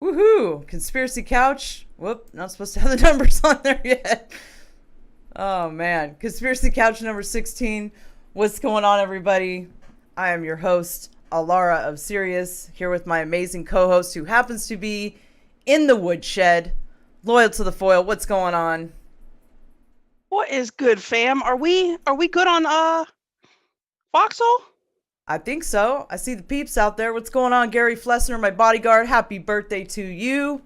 Woohoo! Conspiracy Couch. Whoop, not supposed to have the numbers on there yet. Oh, man. Conspiracy Couch number 16. What's going on, everybody? I am your host, Alara of Sirius, here with my amazing co-host who happens to be in the woodshed, loyal to the foil. What's going on? What is good, fam? Are we good on Foxhole? I think so. I see the peeps out there. What's going on, Gary Flessner, my bodyguard? Happy birthday to you.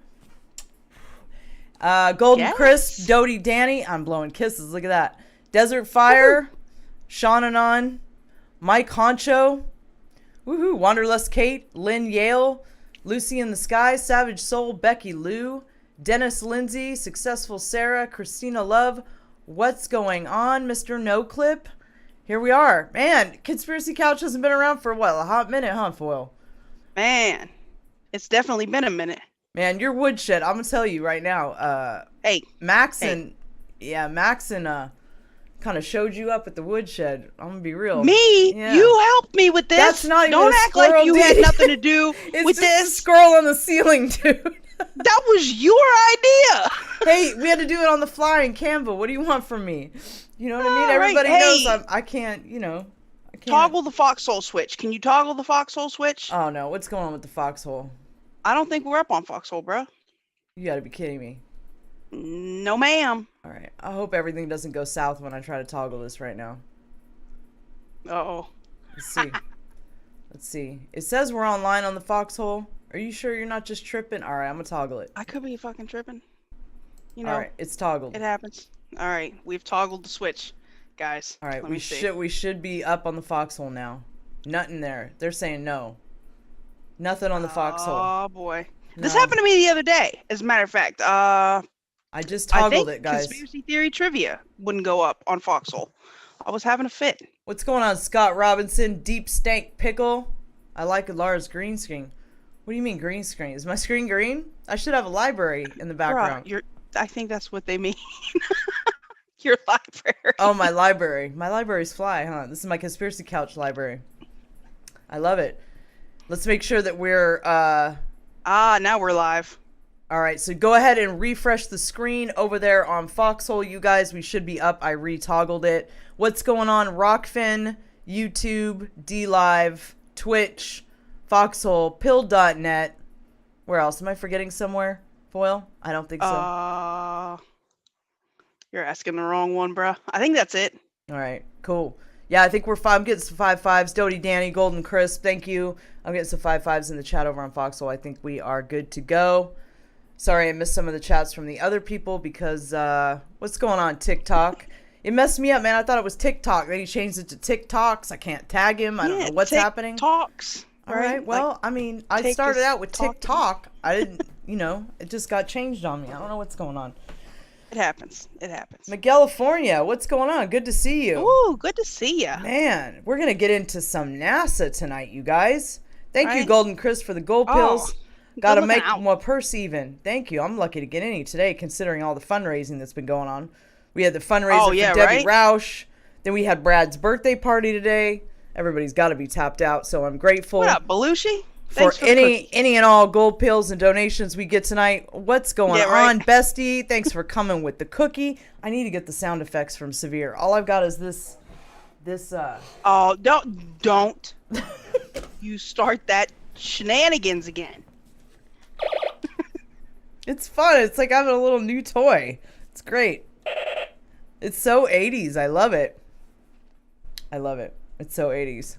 Golden Yes. Crisp, Dodie Danny. I'm blowing kisses. Look at that. Desert Fire, Sean Anon, Mike Honcho, woohoo, Wanderlust Kate, Lynn Yale, Lucy in the Sky, Savage Soul, Becky Lou, Dennis Lindsay, Successful Sarah, Christina Love. What's going on, Mr. No Clip? Here we are. Man, Conspiracy Couch hasn't been around for what, a hot minute, huh, Foil? Man, it's definitely been a minute. Man, your woodshed, I'm gonna tell you right now. Max and kind of showed you up at the woodshed. I'm gonna be real. Me? Yeah. You helped me with this. That's not even Don't a act like squirrel, you had dude. nothing to do It's with just a this. scroll on the ceiling, dude. That was your idea. Hey, we had to do it on the fly in Canva. What do you want from me? You know what I mean? All right, Everybody hey. knows I can't, I can't. Toggle the Foxhole switch. Can you toggle the Foxhole switch? Oh no, what's going on with the foxhole? I don't think we're up on Foxhole, bro. You gotta be kidding me. No, ma'am. All right, I hope everything doesn't go south when I try to toggle this right now. Uh-oh. Let's see. Let's see. It says we're online on the foxhole. Are you sure you're not just tripping? All right, I'm gonna toggle it. I could be fucking tripping. You know, All right, it's toggled. it happens. All right, we've toggled the switch, guys. All right, Let we me see. should be up on the foxhole now. Nothing there. They're saying no. Nothing on the foxhole. Oh boy, this No. happened to me the other day. As a matter of fact, I just I toggled think it, guys. conspiracy theory trivia wouldn't go up on Foxhole. I was having a fit. What's going on, Scott Robinson? Deep Stank Pickle. I like Alara's green screen. What do you mean green screen? Is my screen green? I should have a library in the background. Bruh, I think that's what they mean. Your library. Oh, my library. My library's fly, huh? This is my Conspiracy Couch library. I love it. Let's make sure that we're, now we're live. all right, so go ahead and refresh the screen over there on Foxhole. You guys, we should be up. I retoggled it. What's going on? Rockfin, YouTube, DLive, Twitch, Foxhole, Pill.net. Where else? Am I forgetting somewhere? Foil? I don't think so. You're asking the wrong one, bruh. I think that's it. All right, cool. Yeah, I think we're fine. I'm getting some 5-5s. Dodie Danny, Golden Crisp, thank you. I'm getting some 5-5s in the chat over on Foxhole. I think we are good to go. Sorry, I missed some of the chats from the other people because, what's going on, TikTok? It messed me up, man. I thought it was TikTok. Then he changed it to TikToks. I can't tag him. I don't know what's happening. Talks. All right, well, Like, I mean, I take started is out with talking. TikTok. I didn't, it just got changed on me. I don't know what's going on. it happens. It happens. California, what's going on? Good to see you. Ooh, good to see ya. Man, we're going to get into some NASA tonight, you guys. Thank you, Right. Golden Chris, for the gold Oh, pills. Got to good make looking out. my purse even. Thank you. I'm lucky to get any today, considering all the fundraising that's been going on. We had the fundraiser yeah, for Debbie right? Roush. Then we had Brad's birthday party today. Everybody's got to be tapped out, so I'm grateful What up, Belushi? for Thanks for the cookie. any and all gold pills and donations we get tonight. What's going Yeah, right. on, bestie? Thanks for coming with the cookie. I need to get the sound effects from Severe. All I've got is this. Oh, don't. You start that shenanigans again. It's fun. It's like having a little new toy. It's great. It's so 80s. I love it. I love it. It's so 80s.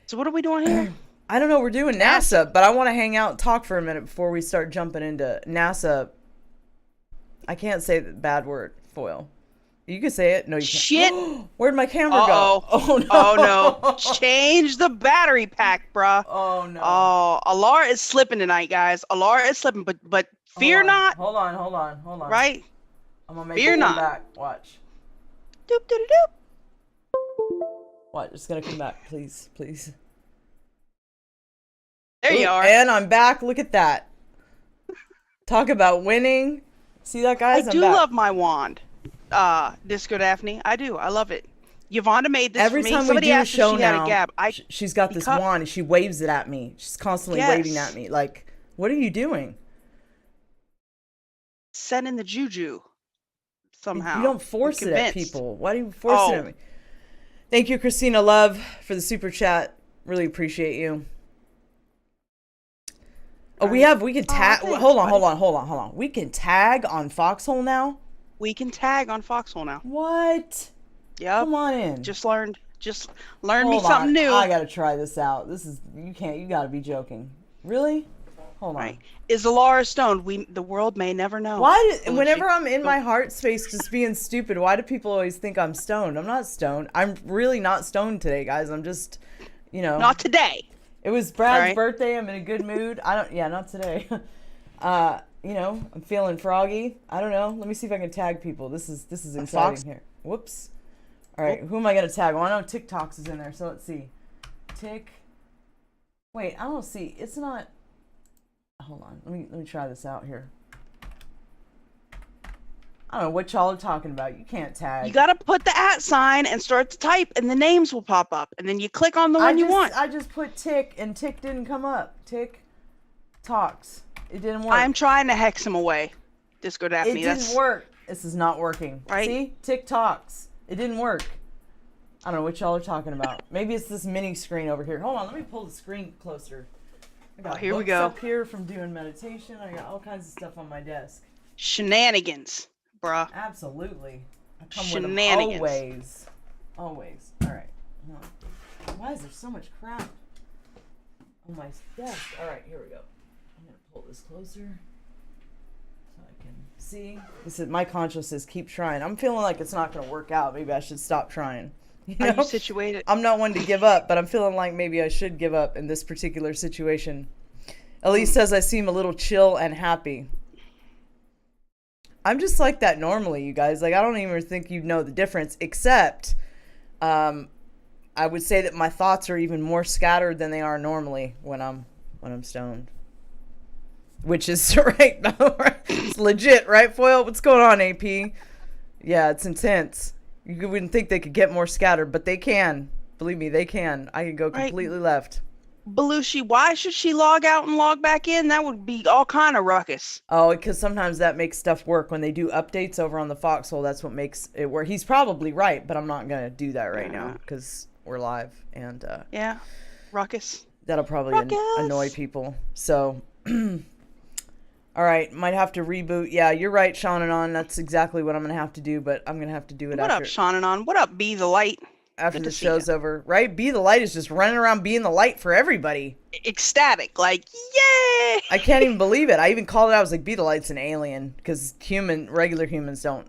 So what are we doing here? I don't know. We're doing NASA, but I want to hang out and talk for a minute before we start jumping into NASA. I can't say the bad word, Foil. You can say it. No, you can't. Shit. Where'd my camera Uh-oh. go? Oh, no. Oh no. Change the battery pack, bruh. Oh, no. Oh, Alara is slipping tonight, guys. Alara is slipping, but fear not, Hold on. right? I'm going to make Fear it come not. back. Watch. Doop doop doop. Watch. It's going to come back. Please. There you Ooh, are. And I'm back. Look at that. Talk about winning. See that, guys? I I'm do back. love my wand. Disco Daphne. I do. I love it. Yvonne made this Every for me. time Somebody we do a asked show if she had now, a gab. she's got this wand and she waves it at me. She's constantly waving at me. Like, what are you doing? Sending the juju somehow. You don't force it at people. Why do you force it at me? Thank you, Christina Love, for the super chat. Really appreciate you. Oh, we can tag. Hold on. We can tag on Foxhole now? We can tag on Foxhole now. What? Yep. Come on in. Just learned me something new. I gotta try this out. You gotta be joking. Really? Hold on. Is Alara stoned? The world may never know. Whenever I'm in my heart space just being stupid, why do people always think I'm stoned? I'm not stoned. I'm really not stoned today, guys. I'm just, Not today. It was Brad's birthday. I'm in a good mood. Not today. I'm feeling froggy. I don't know. Let me see if I can tag people. This is exciting here. Whoops. All right, who am I gonna tag? Well, I know TikToks is in there, so let's see. Wait, I don't see. It's not. Hold on. Let me try this out here. I don't know what y'all are talking about. You can't tag. You gotta put the @ sign and start to type, and the names will pop up, and then you click on the one you want. I just put tick, and tick didn't come up. Tick talks. It didn't work. I'm trying to hex him away. Disco Daphne. It didn't work. This is not working. Right? See? Tick talks. It didn't work. I don't know what y'all are talking about. Maybe it's this mini screen over here. Hold on. Let me pull the screen closer. I got here we books go. up here from doing meditation. I got all kinds of stuff on my desk. Shenanigans, bruh. Absolutely. I come Shenanigans. with them always. All right. Why is there so much crap on my desk? All right, here we go. I'm gonna pull this closer so I can see. My conscience says keep trying. I'm feeling like it's not gonna work out. Maybe I should stop trying. Are you situated? I'm not one to give up, but I'm feeling like maybe I should give up in this particular situation. Elise says I seem a little chill and happy. I'm just like that normally, you guys. Like, I don't even think you'd know the difference, except I would say that my thoughts are even more scattered than they are normally when I'm stoned. Which is right. It's legit, right, Foil? What's going on, AP? Yeah, it's intense. You wouldn't think they could get more scattered, but they can. Believe me, they can. I could go completely left. Belushi, why should she log out and log back in? That would be all kind of ruckus. Oh, because sometimes that makes stuff work. When they do updates over on the Foxhole, that's what makes it work. He's probably right, but I'm not going to do that right now because we're live. And yeah, ruckus. That'll probably annoy people. So, all right, might have to reboot. Yeah, you're right, Sean and On. That's exactly what I'm going to have to do, but I'm going to have to do it after. What up, Sean and On? What up, Be the Light? After the show's over, right? Be the Light is just running around being the light for everybody. Ecstatic, like, yay! I can't even believe it. I even called it out. I was like, Be the Light's an alien, because regular humans don't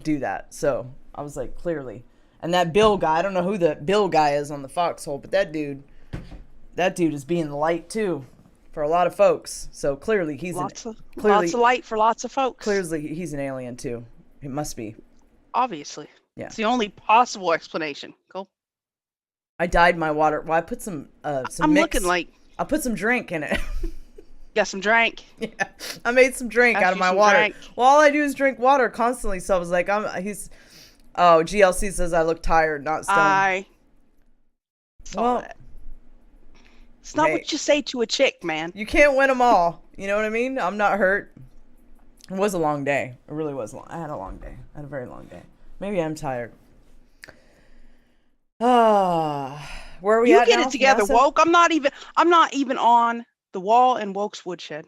do that. So I was like, clearly. And that Bill guy, I don't know who the Bill guy is on the Foxhole, but that dude is being the light too for a lot of folks. So clearly he's lots of light for lots of folks. Clearly he's an alien too. He must be. Obviously. Yeah. It's the only possible explanation. Cool. I dyed my water. Well, I put some I'm mix. Looking like I put some drink in it. Got some drink. Yeah. I made some drink out of my water. Drink. Well, all I do is drink water constantly, so I was like, GLC says I look tired, not stoned. I saw that. It's not what you say to a chick, man. You can't win them all. You know what I mean? I'm not hurt. It was a long day. It really was long. I had a long day. I had a very long day. Maybe I'm tired. Where are we at now? You get it together, NASA? Woke. I'm not even on the wall in Woke's woodshed.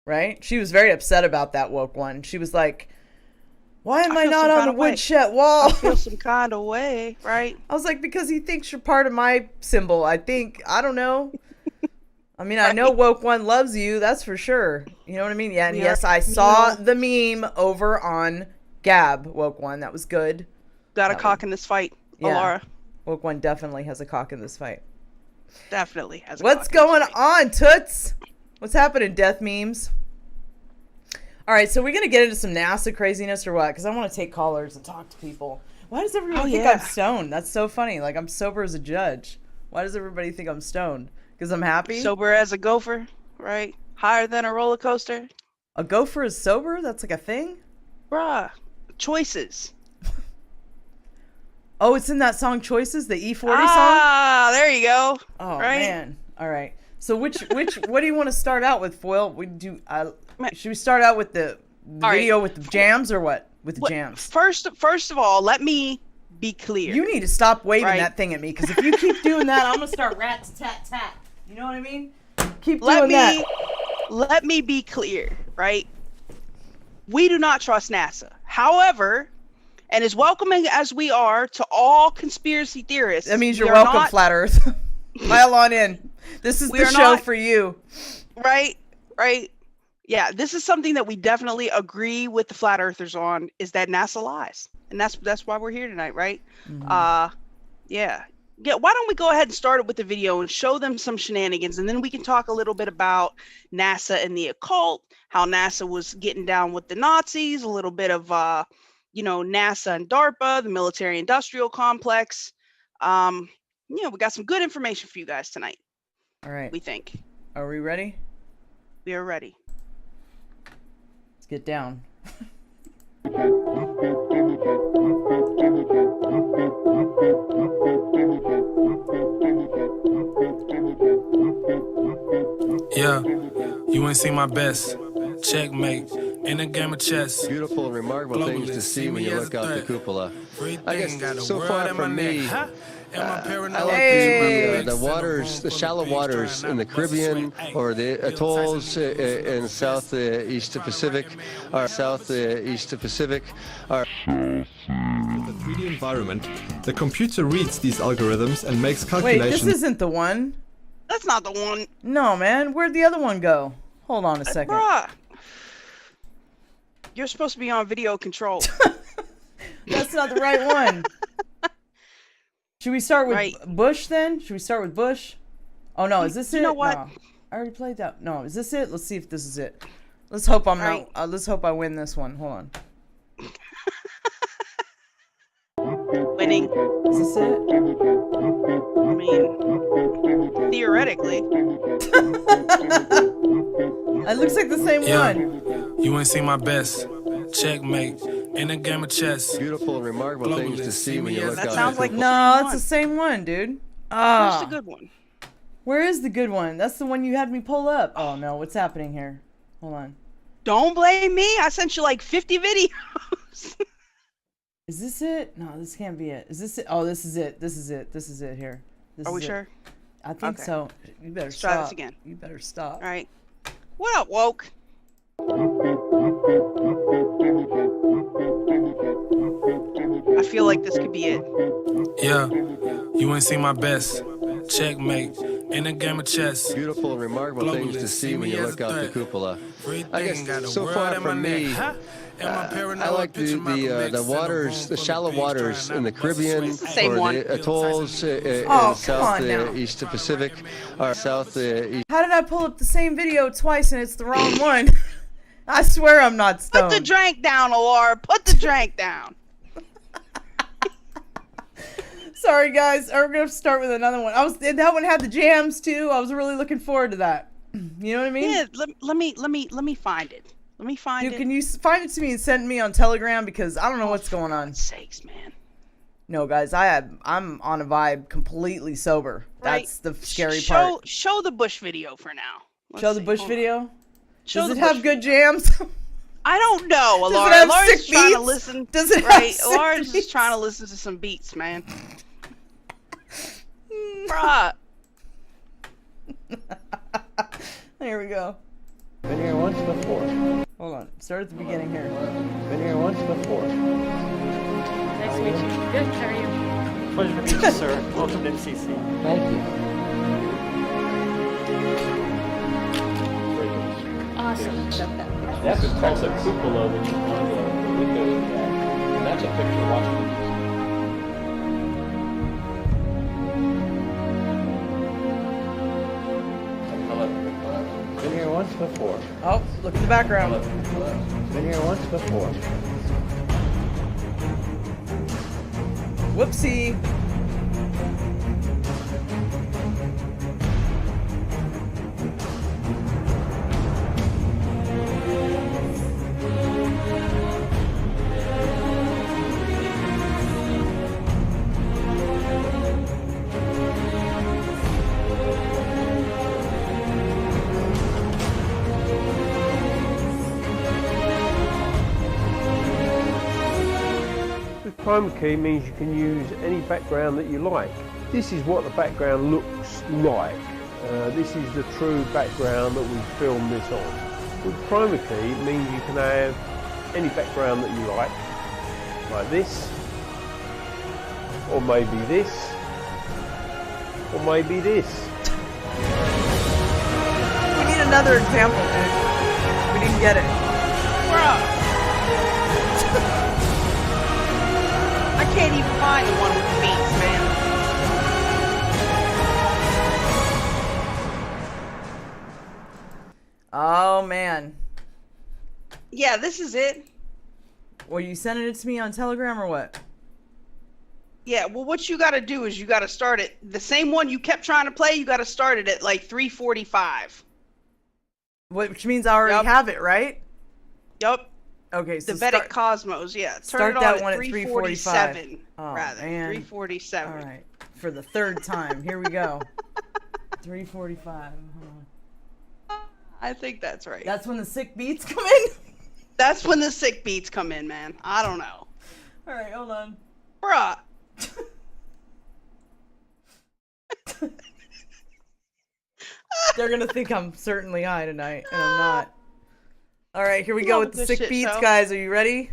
Right? She was very upset about that Woke one. She was like, why am I not on the woodshed wall? I feel some kind of way, right? I was like, because he thinks you're part of my symbol. I don't know. I mean, I know Woke One loves you. That's for sure. You know what I mean? Yeah. And yes, I saw the meme over on Gab, Woke One. That was good. Got a cock in this fight, Alara. Woke One definitely has a cock in this fight. Definitely has a What's going on, Toots? What's happening, death memes? All right, so we're going to get into some NASA craziness or what? Because I want to take callers and talk to people. Why does everyone think I'm stoned? That's so funny. Like, I'm sober as a judge. Why does everybody think I'm stoned? Because I'm happy? Sober as a gopher, right? Higher than a roller coaster. A gopher is sober? That's like a thing? Bruh. Choices. Oh, it's in that song Choices, the E40 song? Ah, there you go. Oh, right? man. All right. So what do you want to start out with, Foil? Should we start out with the video with the jams or what? With the jams. First of all, let me be clear. You need to stop waving that thing at me, because if you keep doing that, I'm going to start rat-tat-tat. You know what I mean? Keep doing that. Let me be clear, right? We do not trust NASA. However, and as welcoming as we are to all conspiracy theorists, that means you're welcome, Flat Earth. Pile on in. This is the show for you. Right? Yeah, this is something that we definitely agree with the Flat Earthers on, is that NASA lies. And that's why we're here tonight, right? Mm-hmm. Yeah, why don't we go ahead and start it with the video and show them some shenanigans, and then we can talk a little bit about NASA and the occult, how NASA was getting down with the Nazis, a little bit of NASA and Darpa, the military-industrial complex. We got some good information for you guys tonight. All right. We think. Are we ready? We are ready. Let's get down. Yeah, you ain't seen my best. Checkmate. In a game of chess. Beautiful and remarkable things to see when you look out the cupola. I guess so far from me, I like the waters, the shallow waters in the Caribbean or the atolls in southeast Pacific, or southeast Pacific. The 3D environment, the computer reads these algorithms and makes calculations. Wait, this isn't the one. That's not the one. No, man. Where'd the other one go? Hold on a second. Bruh. You're supposed to be on video control. That's not the right one. Should we start with Bush then? Should we start with Bush? Oh no, is this it? You know what? No. I already played that. No, is this it? Let's see if this is it. Let's hope I'm not. Let's hope I win this one. Hold on. Winning. Is this it? I mean, theoretically. It looks like the same one. You ain't seen my best. Checkmate. In a game of chess. Beautiful and remarkable things to see when you look out. That sounds like no, it's the same one, dude. Where's the good one? Where is the good one? That's the one you had me pull up. Oh no, what's happening here? Hold on. Don't blame me. I sent you like 50 videos. Is this it? No, this can't be it. Is this it? Oh, this is it. This is it. This is it here. Are we sure? I think so. You better stop. Try this again. You better stop. All right. What up, woke? I feel like this could be it. Yeah, you ain't seen my best. Checkmate. In a game of chess. Beautiful and remarkable things to see when you look out the cupola. I guess so far from me, I like the waters, the shallow waters in the Caribbean or the atolls in southeast Pacific, or southeast. How did I pull up the same video twice and it's the wrong one? I swear I'm not stoned. Put the drink down, Alara. Put the drink down. Sorry, guys. I'm gonna start with another one. That one had the jams too. I was really looking forward to that. You know what I mean? Yeah. Let me find it. Let me find it. Can you find it to me and send me on Telegram, because I don't know what's going on. For sakes, man. No, guys. I'm on a vibe, completely sober. Right. That's the scary part. Show the Bush video for now. Show the Bush video. Does it have good jams? I don't know. Alara's trying to listen. Does it have sick Alara's just trying to listen to some beats, man. Bruh. There we go. Been here once before. Hold on. Start at the beginning here. Been here once before. Nice to meet you. Good. How are you? Pleasure to meet you, sir. Welcome to MCC. Thank you. Awesome. That's also cupola when you want the windows of that. And that's a picture watching. Been here once before. Oh, look in the background. Been here once before. Whoopsie. Chroma key means you can use any background that you like. This is what the background looks like. This is the true background that we filmed this on. With Chroma key, it means you can have any background that you like this, or maybe this, or maybe this. We need another example, dude. We didn't get it. Bruh. I can't even find the one with the beats, man. Oh, man. Yeah, this is it. Well, you sending it to me on Telegram or what? Yeah, well, what you got to do is you got to start it. The same one you kept trying to play, you got to start it at like 3:45. Which means I already have it, right? Yup. Okay, so the Vedic Cosmos, yeah. Start Turn it on that one at 3:47, rather. Man. 3:47. All right, for the third time. Here we go. 3:45. I think that's right. That's when the sick beats come in? That's when the sick beats come in, man. I don't know. All right, hold on. Bruh. They're going to think I'm certainly high tonight, and I'm not. All right, here we go with the sick beats, guys. Are you ready?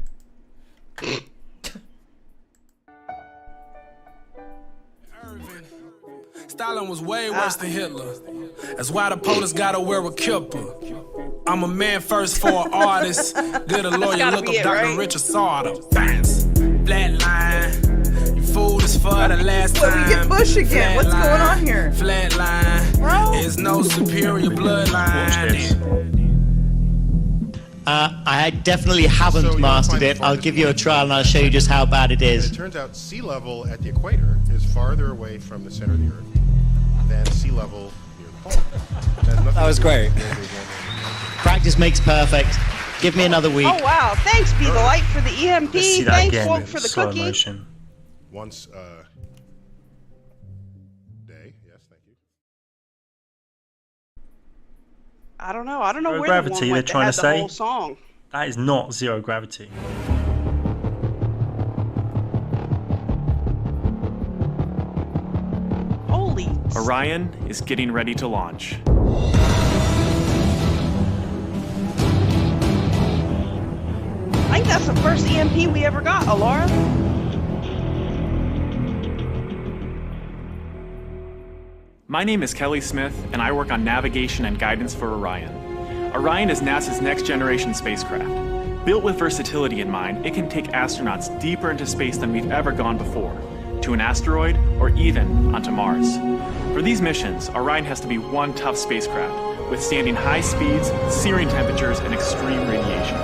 Stalin was way worse than Hitler. That's why the POTUS gotta wear a kipper. I'm a man first for an artist. Did a lawyer look up Dr. Richard Sauter. Fans, flatline. You fooled us for the last time. We get Bush again. What's going on here? Flatline. There's no superior bloodline. I definitely haven't mastered it. I'll give you a trial and I'll show you just how bad it is. It turns out sea level at the equator is farther away from the center of the Earth than sea level near the pole. That was great. Practice makes perfect. Give me another week. Oh wow! Thanks, Be the Light, for the EMP. Thanks, Wolf, for the cookie. Once day. Yes, thank you. I don't know. I don't know Zero where gravity, the one they're went trying that to had the say. whole song. That is not zero gravity. Holy. Orion is getting ready to launch. I think that's the first EMP we ever got, Alara. My name is Kelly Smith, and I work on navigation and guidance for Orion. Orion is NASA's next-generation spacecraft. Built with versatility in mind, it can take astronauts deeper into space than we've ever gone before, to an asteroid or even onto Mars. For these missions, Orion has to be one tough spacecraft, withstanding high speeds, searing temperatures, and extreme radiation.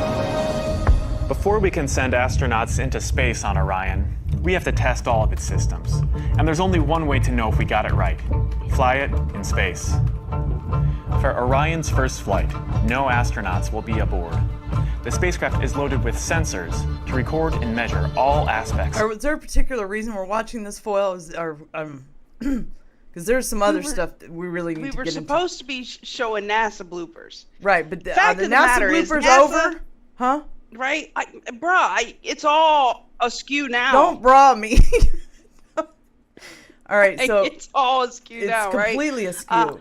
Before we can send astronauts into space on Orion, we have to test all of its systems. And there's only one way to know if we got it right. Fly it in space. For Orion's first flight, no astronauts will be aboard. The spacecraft is loaded with sensors to record and measure all aspects. Or was there a particular reason we're watching this foil? Because there's some other stuff that we really need to get into. We were supposed to be showing NASA bloopers. Right, but Fact the of the NASA matter is, bloopers NASA, over? Huh? Right? It's all askew now. Don't bra me. All right, so it's all askew now, right? It's completely askew.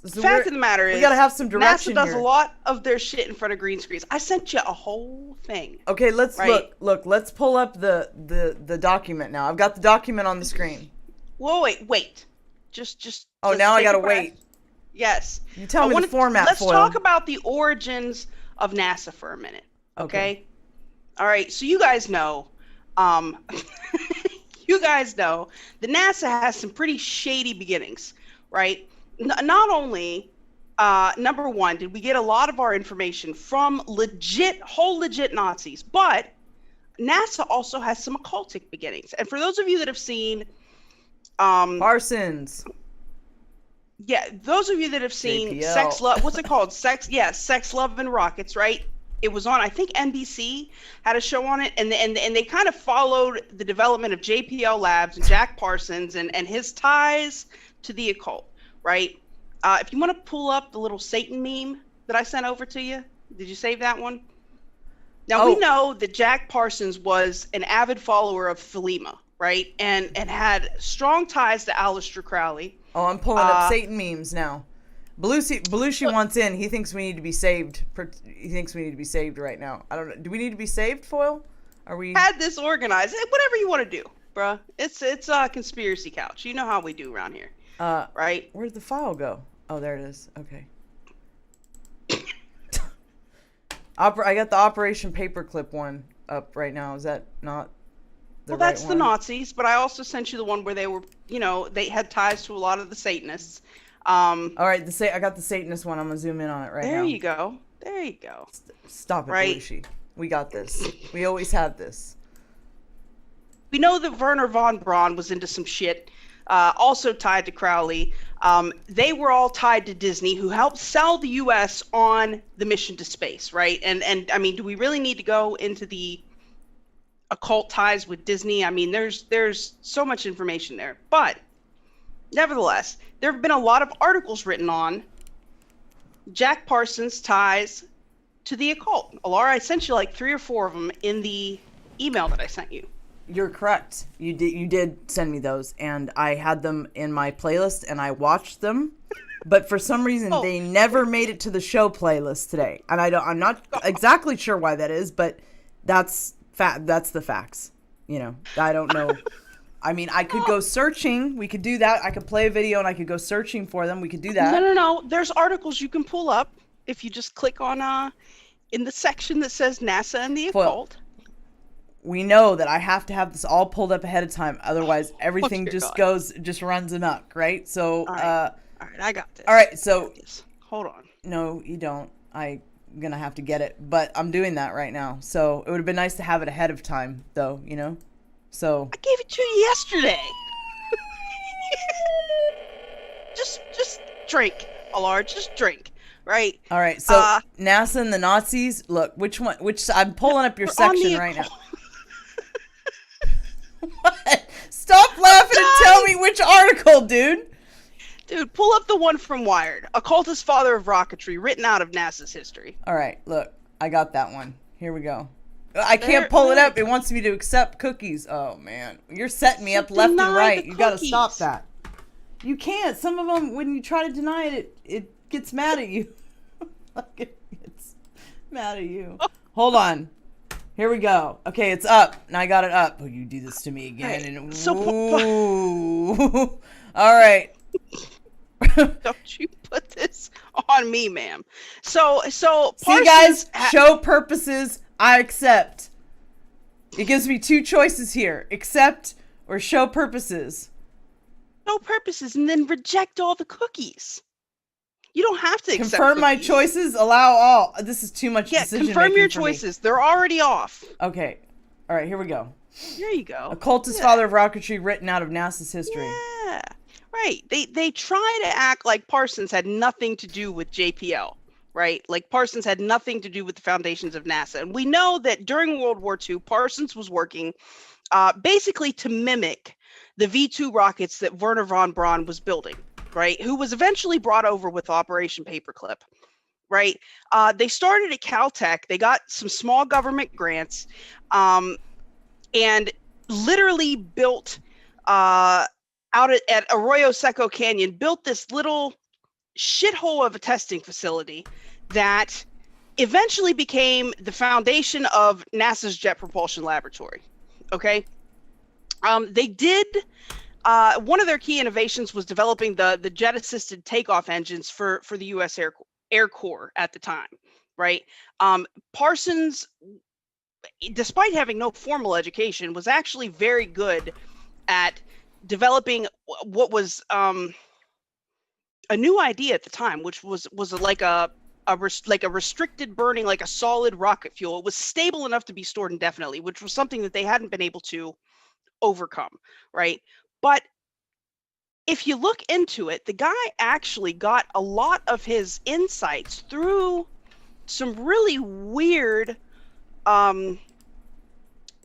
So fact of the matter is, we gotta have some direction NASA does here. a lot of their shit in front of green screens. I sent you a whole thing. Okay, let's look. Let's pull up the document now. I've got the document on the screen. Whoa, wait. Just. Oh, now I gotta wait. Yes. You tell me the format. Let's foil. talk about the origins of NASA for a minute. Okay. All right. So you guys know, that NASA has some pretty shady beginnings, right? Not only, number one, did we get a lot of our information from legit Nazis, but NASA also has some occultic beginnings. And for those of you that have seen Parsons. Yeah, those of you that have seen JPL. Sex Love, what's it called? Sex, Love and Rockets, right? It was on, I think NBC had a show on it, and they kind of followed the development of JPL Labs and Jack Parsons and his ties to the occult, right? If you want to pull up the little Satan meme that I sent over to you, did you save that one? Now, we know that Jack Parsons was an avid follower of Thelema, right? And had strong ties to Aleister Crowley. Oh, I'm pulling up Satan memes now. Belushi wants in. He thinks we need to be saved. He thinks we need to be saved right now. I don't know. Do we need to be saved, Foil? Are we... Had this organized. Whatever you want to do, bruh. It's a conspiracy couch. You know how we do around here. Right? Where'd the file go? Oh, there it is. Okay. I got the Operation Paperclip one up right now. Is that not the right that's one? the Nazis, but I also sent you the one where they were, they had ties to a lot of the Satanists. All right, I got the Satanist one. I'm gonna zoom in on it right now. There you go. There you go. Stop it, Belushi. We got this. We always had this. We know that Wernher von Braun was into some shit, also tied to Crowley. They were all tied to Disney, who helped sell the U.S. on the mission to space, right? And I mean, do we really need to go into the occult ties with Disney? I mean, there's so much information there. But nevertheless, there have been a lot of articles written on Jack Parsons' ties to the occult. Alara, I sent you like 3 or 4 of them in the email that I sent you. You're correct. You did send me those, and I had them in my playlist, and I watched them. But for some reason, they never made it to the show playlist today, and I'm not exactly sure why that is, but that's the facts. I don't know. I mean, I could go searching. We could do that. I could play a video, and I could go searching for them. We could do that. No. There's articles you can pull up if you just click on in the section that says NASA and the occult. We know that I have to have this all pulled up ahead of time. Otherwise, everything just runs amok, right? So, all right, I got this. All right, so hold on. No, you don't. I'm gonna have to get it, but I'm doing that right now. So it would have been nice to have it ahead of time, though. So I gave it to you yesterday. just drink, Alara. Just drink. Right. All right. So NASA and the Nazis. Look, which one? I'm pulling up your section right now. What? Stop laughing and tell me which article, dude. Dude, pull up the one from Wired. Occultist father of rocketry, written out of NASA's history. All right. Look, I got that one. Here we go. I can't pull it up. It wants me to accept cookies. Oh man, you're setting me up left and right. You got to stop that. You can't. Some of them, when you try to deny it, it gets mad at you. It gets mad at you. Hold on. Here we go. Okay, it's up. Now I got it up. Oh, you do this to me again. Right. And So all right. Don't you put this on me, ma'am. So see, guys, show purposes, I accept. It gives me 2 choices here. Accept or show purposes. Show purposes and then reject all the cookies. You don't have to accept confirm my choices, allow all. This is too much decision confirm making your for choices. Me. They're already off. Okay. All right, here we go. There you go. Occultist father of rocketry, written out of NASA's history. Yeah. Right. They try to act like Parsons had nothing to do with JPL, right? Like Parsons had nothing to do with the foundations of NASA. And we know that during World War II, Parsons was working basically to mimic the V-2 rockets that Wernher von Braun was building, right? Who was eventually brought over with Operation Paperclip, right? They started at Caltech. They got some small government grants and literally built out at Arroyo Seco Canyon, built this little shithole of a testing facility that eventually became the foundation of NASA's Jet Propulsion Laboratory. Okay. They did, one of their key innovations was developing the jet-assisted takeoff engines for the U.S. Air Corps at the time, right? Parsons, despite having no formal education, was actually very good at developing what was a new idea at the time, which was like a restricted burning, like a solid rocket fuel. It was stable enough to be stored indefinitely, which was something that they hadn't been able to overcome, right? But if you look into it, the guy actually got a lot of his insights through some really weird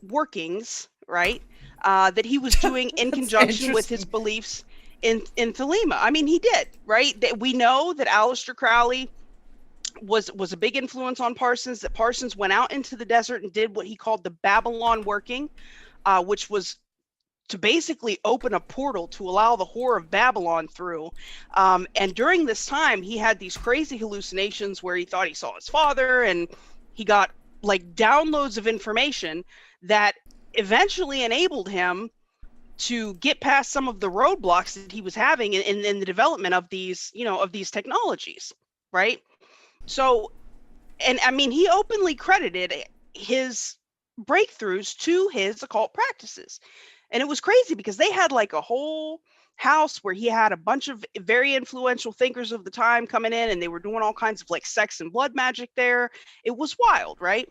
workings, right? That he was doing in conjunction with his beliefs in Thelema. I mean, he did, right? We know that Aleister Crowley was a big influence on Parsons. That Parsons went out into the desert and did what he called the Babylon working, which was to basically open a portal to allow the whore of Babylon through. And during this time, he had these crazy hallucinations where he thought he saw his father, and he got like downloads of information that eventually enabled him to get past some of the roadblocks that he was having in the development of these, of these technologies, right? So, and I mean, he openly credited his breakthroughs to his occult practices. And it was crazy because they had like a whole house where he had a bunch of very influential thinkers of the time coming in, and they were doing all kinds of like sex and blood magic there. It was wild, right?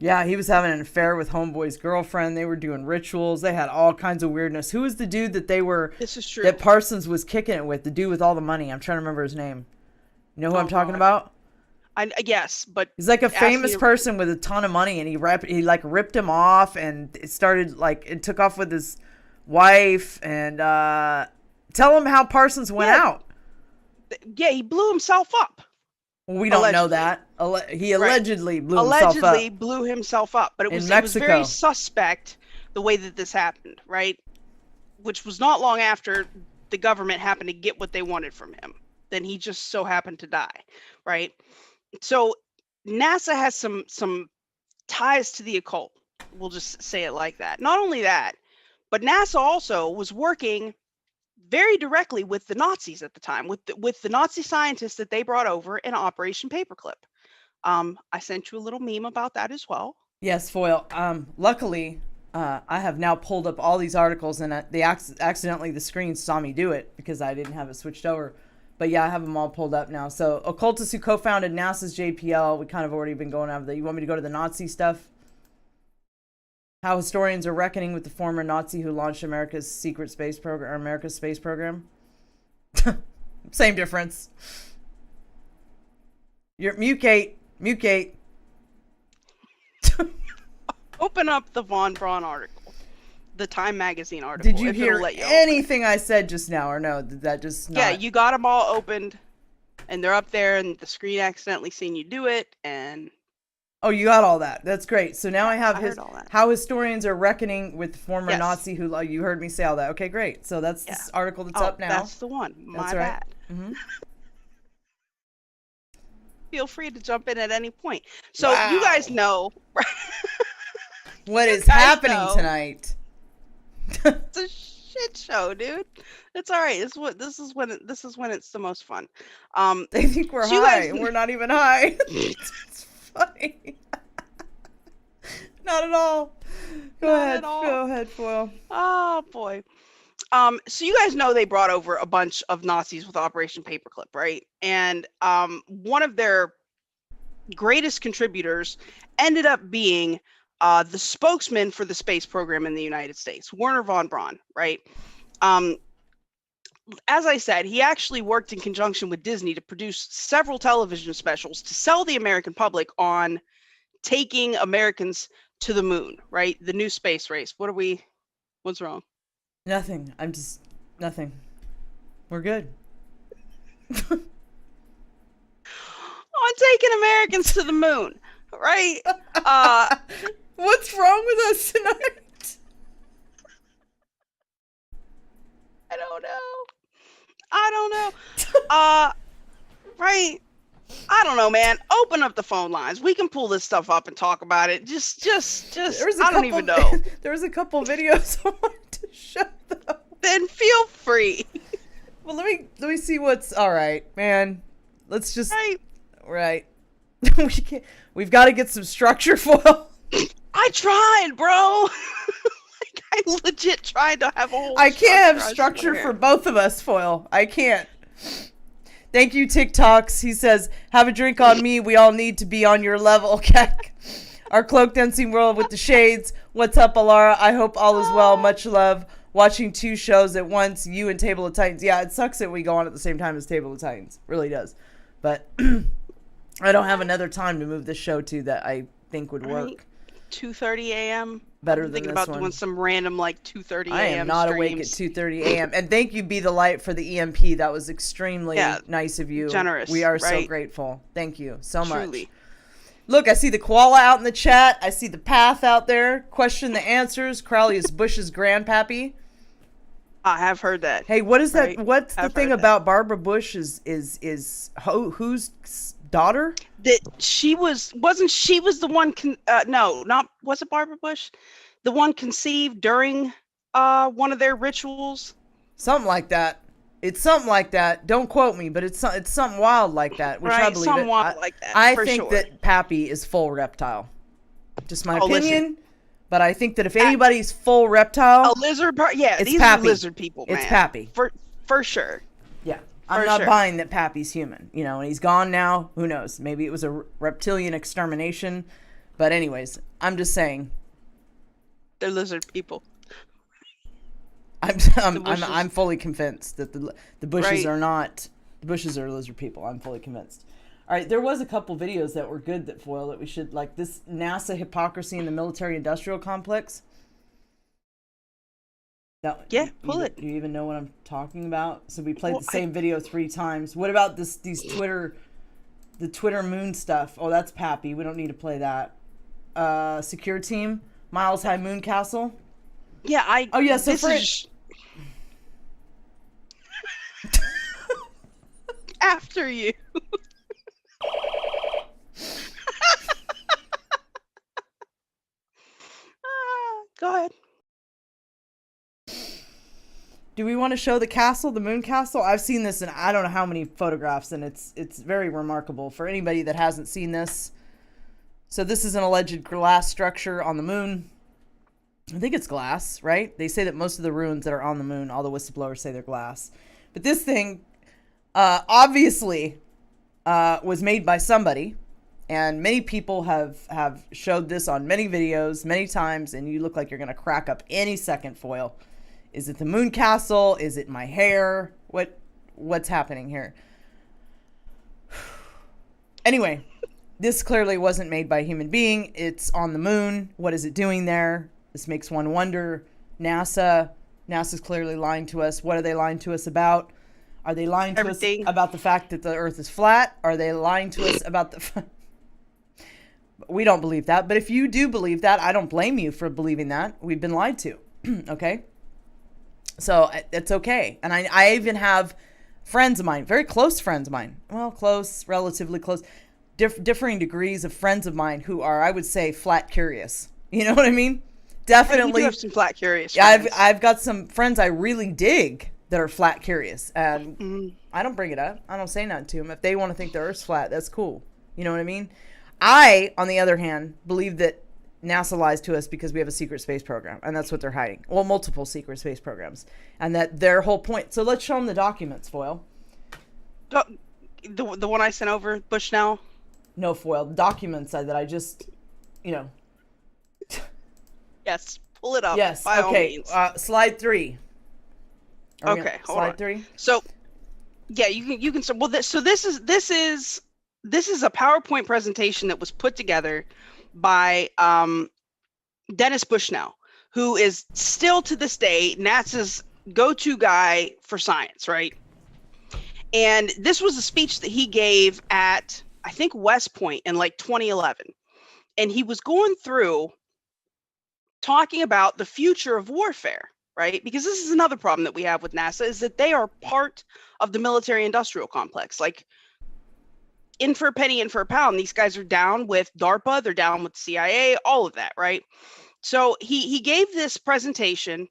Yeah, he was having an affair with Homeboy's girlfriend. They were doing rituals. They had all kinds of weirdness. Who was the dude that This is true. that Parsons was kicking it with? The dude with all the money. I'm trying to remember his name. You know who I'm talking about? Yes, but he's like a famous person with a ton of money, and he ripped him off, and it started it took off with his wife. And tell him how Parsons went out. Yeah, he blew himself up. Well, we don't know that. He allegedly blew himself up. Allegedly blew himself up, but it was very suspect the way that this happened, right? Which was not long after the government happened to get what they wanted from him. Then he just so happened to die, right? So NASA has some ties to the occult. We'll just say it like that. Not only that, but NASA also was working very directly with the Nazis at the time, with the Nazi scientists that they brought over in Operation Paperclip. I sent you a little meme about that as well. Yes, Foil. Luckily, I have now pulled up all these articles, and they accidentally the screen saw me do it because I didn't have it switched over. But yeah, I have them all pulled up now. So, occultists who co-founded NASA's JPL, we kind of already been going over that. You want me to go to the Nazi stuff? How historians are reckoning with the former Nazi who launched America's secret space program, or America's space program. Same difference. You're mute, Kate. Mute, Kate. Open up the Von Braun article. The Time magazine article. Did you hear anything I said just now, or no? Did that just not... Yeah, you got them all opened, and they're up there, and the screen accidentally seen you do it, and... Oh, you got all that. That's great. So now I have how historians are reckoning with the former Nazi who... You heard me say all that. Okay, great. So that's this article that's up now. That's the one. My bad. Mm-hmm. Feel free to jump in at any point. So you guys know... what is happening tonight? It's a shit show, dude. It's all right. This is when it's the most fun. They think we're high, and we're not even high. It's funny. Not at all. Go ahead, Foil. Oh boy. So you guys know they brought over a bunch of Nazis with Operation Paperclip, right? And one of their greatest contributors ended up being the spokesman for the space program in the United States, Wernher von Braun, right? As I said, he actually worked in conjunction with Disney to produce several television specials to sell the American public on taking Americans to the moon, right? The new space race. What's wrong? Nothing. Nothing. We're good. On taking Americans to the moon, right? What's wrong with us tonight? I don't know. Right? I don't know, man. Open up the phone lines. We can pull this stuff up and talk about it. Just. I don't even know. There was a couple videos I wanted to show though. Then feel free. Well, let me see what's all right, man. Let's just right. We've got to get some structure, Foil. I tried, bro. I legit tried to have a whole... I can't have structure for both of us, Foil. I can't. Thank you, TikToks. He says, have a drink on me. We all need to be on your level, Keck. Our cloaked dancing world with the shades. What's up, Alara? I hope all is well. Much love. Watching 2 shows at once, you and Table of Titans. Yeah, it sucks that we go on at the same time as Table of Titans. Really does. But I don't have another time to move this show to that I think would work. 2:30 a.m. Better I'm than thinking this about one. doing some random like 2:30 a.m. I am not awake at 2:30 a.m. And thank you, Be the Light, for the EMP. That was extremely nice of you. Generous. We are so right? grateful. Thank you so much. Truly. Look, I see the koala out in the chat. I see the path out there. Question the answers. Crowley is Bush's grandpappy. I have heard that. Hey, what is Right. that? What's the I've thing heard about Barbara Bush is whose daughter? That she was the one was it Barbara Bush? The one conceived during one of their rituals? Something like that. It's something like that. Don't quote me, but it's something wild like that, which I Right, believe something it. wild like that, I for think sure. that Pappy is full reptile. Just my Oh, opinion. listen. But I think that if anybody's full reptile, A lizard yeah, it's these Pappy. are lizard people, man. It's Pappy. For sure. Yeah. I'm not buying that Pappy's human, and he's gone now. Who knows? Maybe it was a reptilian extermination. But anyways, I'm just saying. They're lizard people. I'm fully convinced that the Bushes are not. The Bushes are lizard people. I'm fully convinced. All right, there was a couple videos that were good that we should, like this NASA hypocrisy in the military-industrial complex. Now, pull it. Do you even know what I'm talking about? So we played the same video 3 times. What about the Twitter moon stuff? Oh, that's Pappy. We don't need to play that. Secure Team, Miles High Moon Castle. Yeah, after you. Go ahead. Do we want to show the castle, the moon castle? I've seen this in I don't know how many photographs, and it's very remarkable for anybody that hasn't seen this. So this is an alleged glass structure on the moon. I think it's glass, right? They say that most of the ruins that are on the moon, all the whistleblowers say they're glass. But this thing obviously was made by somebody. And many people have showed this on many videos, many times, and you look like you're going to crack up any second, Foil. Is it the moon castle? Is it my hair? What's happening here? Anyway, this clearly wasn't made by a human being. It's on the moon. What is it doing there? This makes one wonder. NASA's clearly lying to us. What are they lying to us about? Are they lying to us about the fact that the Earth is flat? Are they lying to us about the... We don't believe that. But if you do believe that, I don't blame you for believing that. We've been lied to. Okay? So it's okay. And I even have friends of mine, very close friends of mine. Well, close, relatively close. Differing degrees of friends of mine who are, I would say, flat curious. You know what I mean? Definitely. You do have some flat curious friends. I've got some friends I really dig that are flat curious. And I don't bring it up. I don't say nothing to them. If they want to think the Earth's flat, that's cool. You know what I mean? I, on the other hand, believe that NASA lies to us because we have a secret space program, and that's what they're hiding. Well, multiple secret space programs, and that their whole point. So let's show them the documents, Foil. The one I sent over, Bushnell? No, Foil. The documents that I just, Yes, pull it up. Yes. By all means. Slide 3. Okay, hold on. Slide 3. So, yeah, you can. Well, this is a PowerPoint presentation that was put together by Dennis Bushnell, who is still to this day NASA's go-to guy for science, right? And this was a speech that he gave at, I think, West Point in like 2011. And he was going through talking about the future of warfare, right? Because this is another problem that we have with NASA, is that they are part of the military-industrial complex. Like, in for a penny, in for a pound. These guys are down with DARPA, they're down with CIA, all of that, right? So he gave this presentation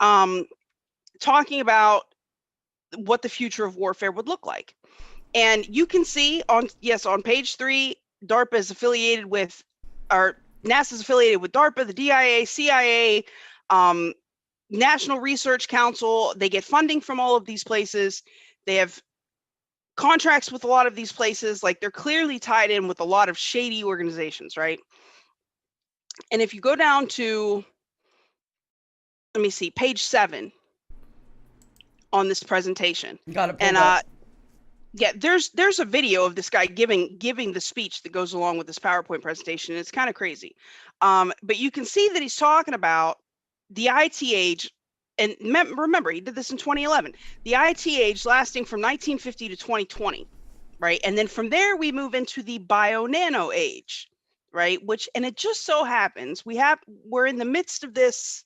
talking about what the future of warfare would look like. And you can see on page 3, DARPA is affiliated with, or NASA is affiliated with DARPA, the DIA, CIA, National Research Council. They get funding from all of these places. They have contracts with a lot of these places. Like, they're clearly tied in with a lot of shady organizations, right? And if you go down to, let me see, page 7 on this presentation. Got it pulled up. Yeah, there's a video of this guy giving the speech that goes along with this PowerPoint presentation. It's kind of crazy. But you can see that he's talking about the IT age. And remember, he did this in 2011. The IT age lasting from 1950 to 2020, right? And then from there, we move into the bio-nano age, right? And it just so happens we're in the midst of this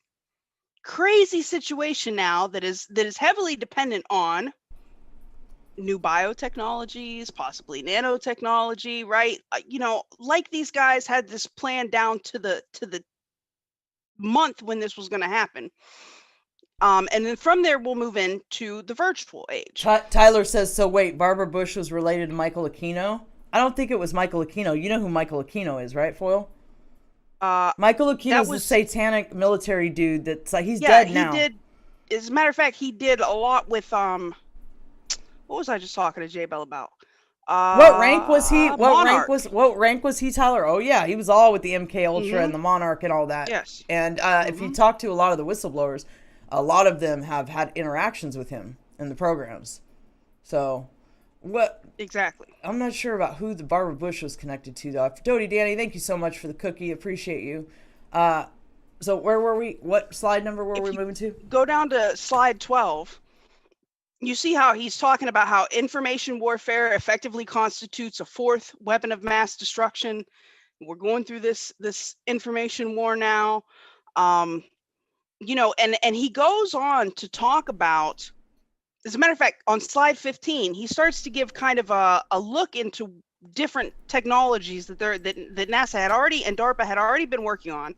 crazy situation now that is heavily dependent on new biotechnologies, possibly nanotechnology, right? Like these guys had this plan down to the month when this was going to happen. And then from there, we'll move into the virtual age. Tyler says, so wait, Barbara Bush was related to Michael Aquino? I don't think it was Michael Aquino. You know who Michael Aquino is, right, Foil? Michael Aquino is the satanic military dude that's like, he's dead now. He did. As a matter of fact, he did a lot with, what was I just talking to J Bell about? What rank was he? Monarch. What rank was he, Tyler? Oh yeah, he was all with the MK Ultra and the Monarch and all that. Yes. And if you talk to a lot of the whistleblowers, a lot of them have had interactions with him in the programs. So, what? Exactly. I'm not sure about who the Barbara Bush was connected to, though. Dodie Danny, thank you so much for the cookie. Appreciate you. So where were we? What slide number were we moving to? Go down to slide 12. You see how he's talking about how information warfare effectively constitutes a fourth weapon of mass destruction. We're going through this information war now. And he goes on to talk about, as a matter of fact, on slide 15, he starts to give kind of a look into different technologies that NASA had already and DARPA had already been working on.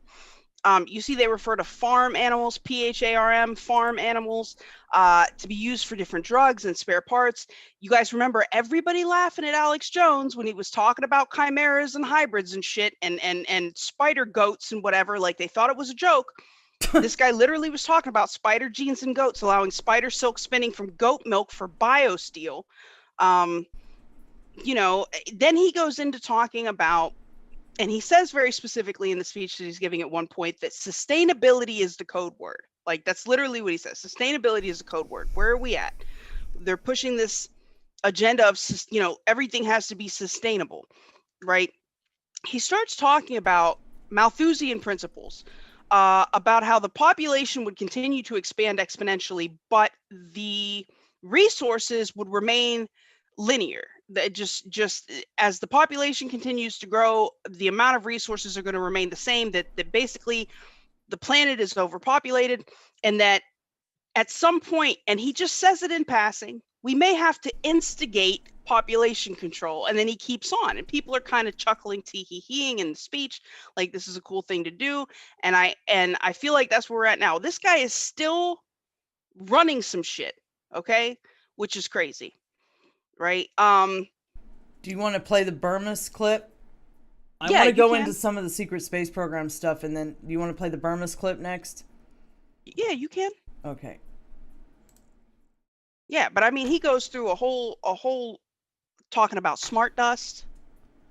You see they refer to farm animals, PHARM, farm animals, to be used for different drugs and spare parts. You guys remember everybody laughing at Alex Jones when he was talking about chimeras and hybrids and shit and spider goats and whatever, like they thought it was a joke. This guy literally was talking about spider genes and goats, allowing spider silk spinning from goat milk for biosteel. Then he goes into talking about, and he says very specifically in the speech that he's giving at one point that sustainability is the code word. Like, that's literally what he says. Sustainability is the code word. Where are we at? They're pushing this agenda of, everything has to be sustainable, right? He starts talking about Malthusian principles, about how the population would continue to expand exponentially, but the resources would remain linear. That just as the population continues to grow, the amount of resources are going to remain the same, that basically the planet is overpopulated, and that at some point, and he just says it in passing, we may have to instigate population control. And then he keeps on, and people are kind of chuckling, tee-hee-heeing in the speech, like this is a cool thing to do. And I feel like that's where we're at now. This guy is still running some shit, okay, which is crazy. Right. Do you want to play the Burmese clip? I want to go into some of the secret space program stuff, and then do you want to play the Burmese clip next? Yeah, you can. Okay. Yeah, but I mean, he goes through a whole talking about smart dust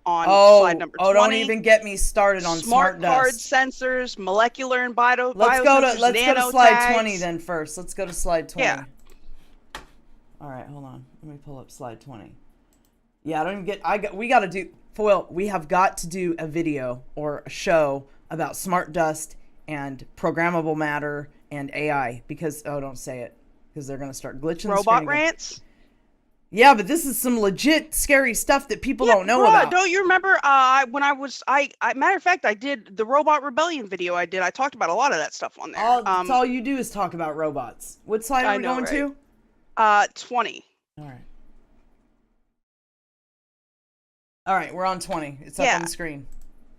on slide number 20. Oh, don't even get me started on smart dust. Card sensors, molecular and bio. Let's go to slide 20 then first. Let's go to slide 20. Yeah. All right, hold on. Let me pull up slide 20. Yeah, I don't even get. We got to do Foil. We have got to do a video or a show about smart dust and programmable matter and AI because don't say it because they're gonna start glitching. Robot rants. Yeah, but this is some legit scary stuff that people don't know about. Don't you remember when matter of fact, I did the Robot Rebellion video I did. I talked about a lot of that stuff on there. That's all you do is talk about robots. What slide are we going to? 20. All right, we're on 20. It's up on the screen.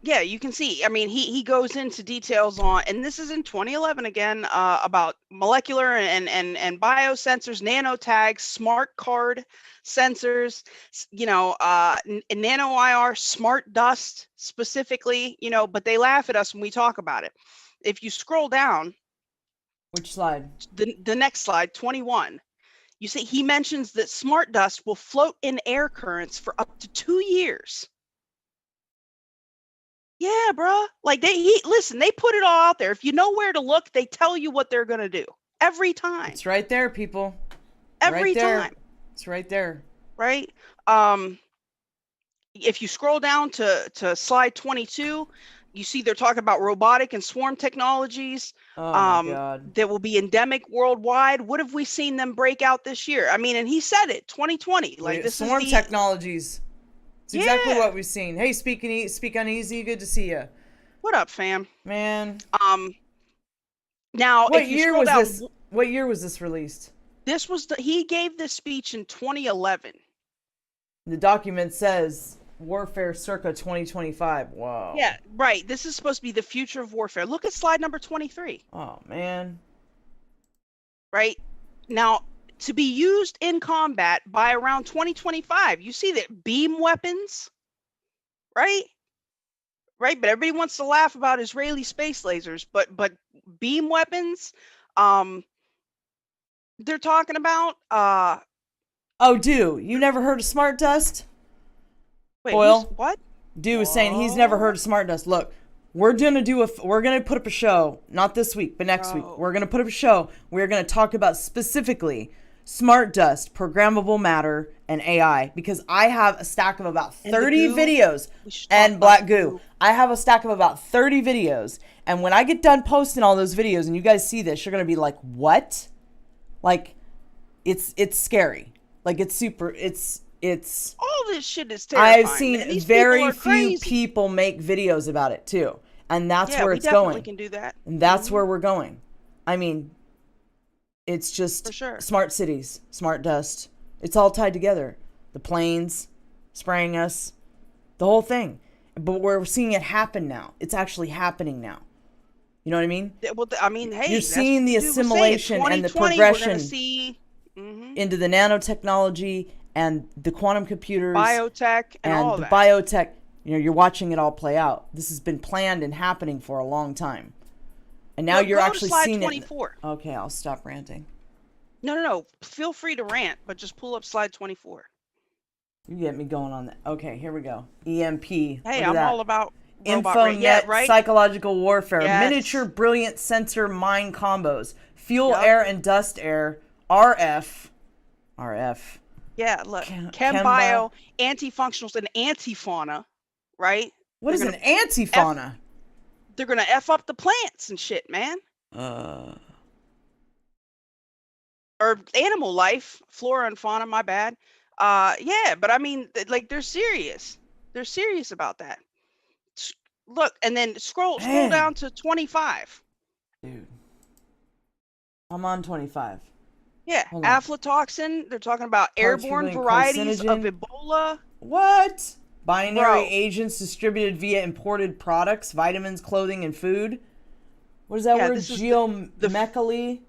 Yeah, you can see. I mean, he goes into details on, and this is in 2011 again, about molecular and biosensors, nanotags, smart card sensors, nano IR, smart dust specifically, but they laugh at us when we talk about it. If you scroll down. Which slide? The next slide, 21. You see, he mentions that smart dust will float in air currents for up to 2 years. Yeah, bruh. Like they put it all out there. If you know where to look, they tell you what they're gonna do every time. It's right there, people. Every time. It's right there. right? If you scroll down to slide 22, you see they're talking about robotic and swarm technologies Oh my God. that will be endemic worldwide. What have we seen them break out this year? I mean, and he said it, 2020. Like this swarm is the technologies. It's exactly what we've seen. Hey, speak uneasy. Good to see you. What up, fam? Man. Now, what year was this? What year was this released? This was he gave this speech in 2011. The document says warfare circa 2025. Wow. Yeah, right. This is supposed to be the future of warfare. Look at slide number 23. Oh man. Right now, to be used in combat by around 2025. You see that beam weapons, right? Right, but everybody wants to laugh about Israeli space lasers, but beam weapons, they're talking about. Oh, dude, you never heard of smart dust? Wait, Boyle? what? Dude was saying he's never heard of smart dust. Look, we're gonna put up a show, not this week, but next week. We're gonna put up a show. We're gonna talk about specifically smart dust, programmable matter, and AI, because I have a stack of about 30 videos and black goo. I have a stack of about 30 videos, and when I get done posting all those videos and you guys see this, you're gonna be like, what? Like, it's scary. Like, it's super, it's all this shit is terrifying. I've seen very few people make videos about it too, and that's where it's going. We can do that, and that's where we're going. I mean, it's just smart cities, smart dust. It's all tied together. The planes spraying us, the whole thing. But we're seeing it happen now. It's actually happening now. You know what I mean? Well, I mean, hey, you're seeing the assimilation and the progression into the nanotechnology and the quantum computers, biotech, and all the that. Biotech. You know, you're watching it all play out. This has been planned and happening for a long time, and now you're actually seeing 24. it. Okay, I'll stop ranting. No. Feel free to rant, but just pull up slide 24. You get me going on that. Okay, here we go. EMP. Hey, I'm all about InfoNet, right? psychological warfare, Yes. miniature brilliant sensor mind combos, fuel, air, and dust air, RF. Yeah, look, chem bio, anti-functionals, and anti-fauna, right? What is an anti-fauna? They're gonna F up the plants and shit, man. Or animal life, flora and fauna, my bad. Yeah, but I mean, like, they're serious. They're serious about that. Look, and then scroll down to 25. Dude. I'm on 25. Yeah, aflatoxin. They're talking about airborne varieties of Ebola. What? Binary agents distributed via imported products, vitamins, clothing, and food. What is that word? Geomechically?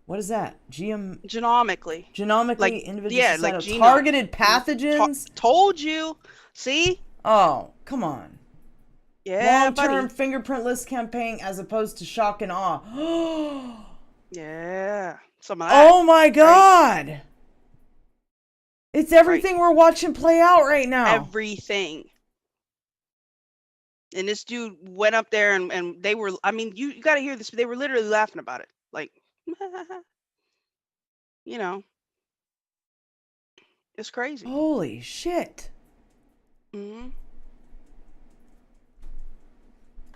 What is that? Genomically. Like, individual targeted pathogens? Told you. See? Oh, come on. Yeah, long-term fingerprintless campaign as opposed to shock and awe. Yeah. Some of that. Oh my God. Right? It's everything we're watching play out right now. Everything. And this dude went up there and they were, I mean, you got to hear this. They were literally laughing about it. Like, you know, it's crazy. Holy shit. Mm-hmm.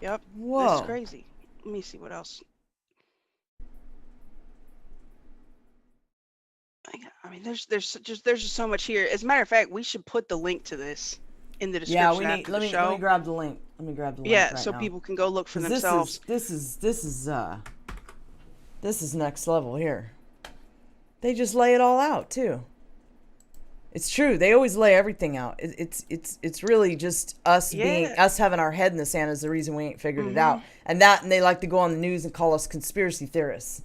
Yep. Whoa. It's crazy. Let me see what else. I mean, there's just so much here. As a matter of fact, we should put the link to this in the description. Yeah, we need. Let me grab the link. Yeah, right so now. People can go look for themselves. This is next level here. They just lay it all out too. It's true. They always lay everything out. It's really just us having our head in the sand is the reason we ain't figured it out. And they like to go on the news and call us conspiracy theorists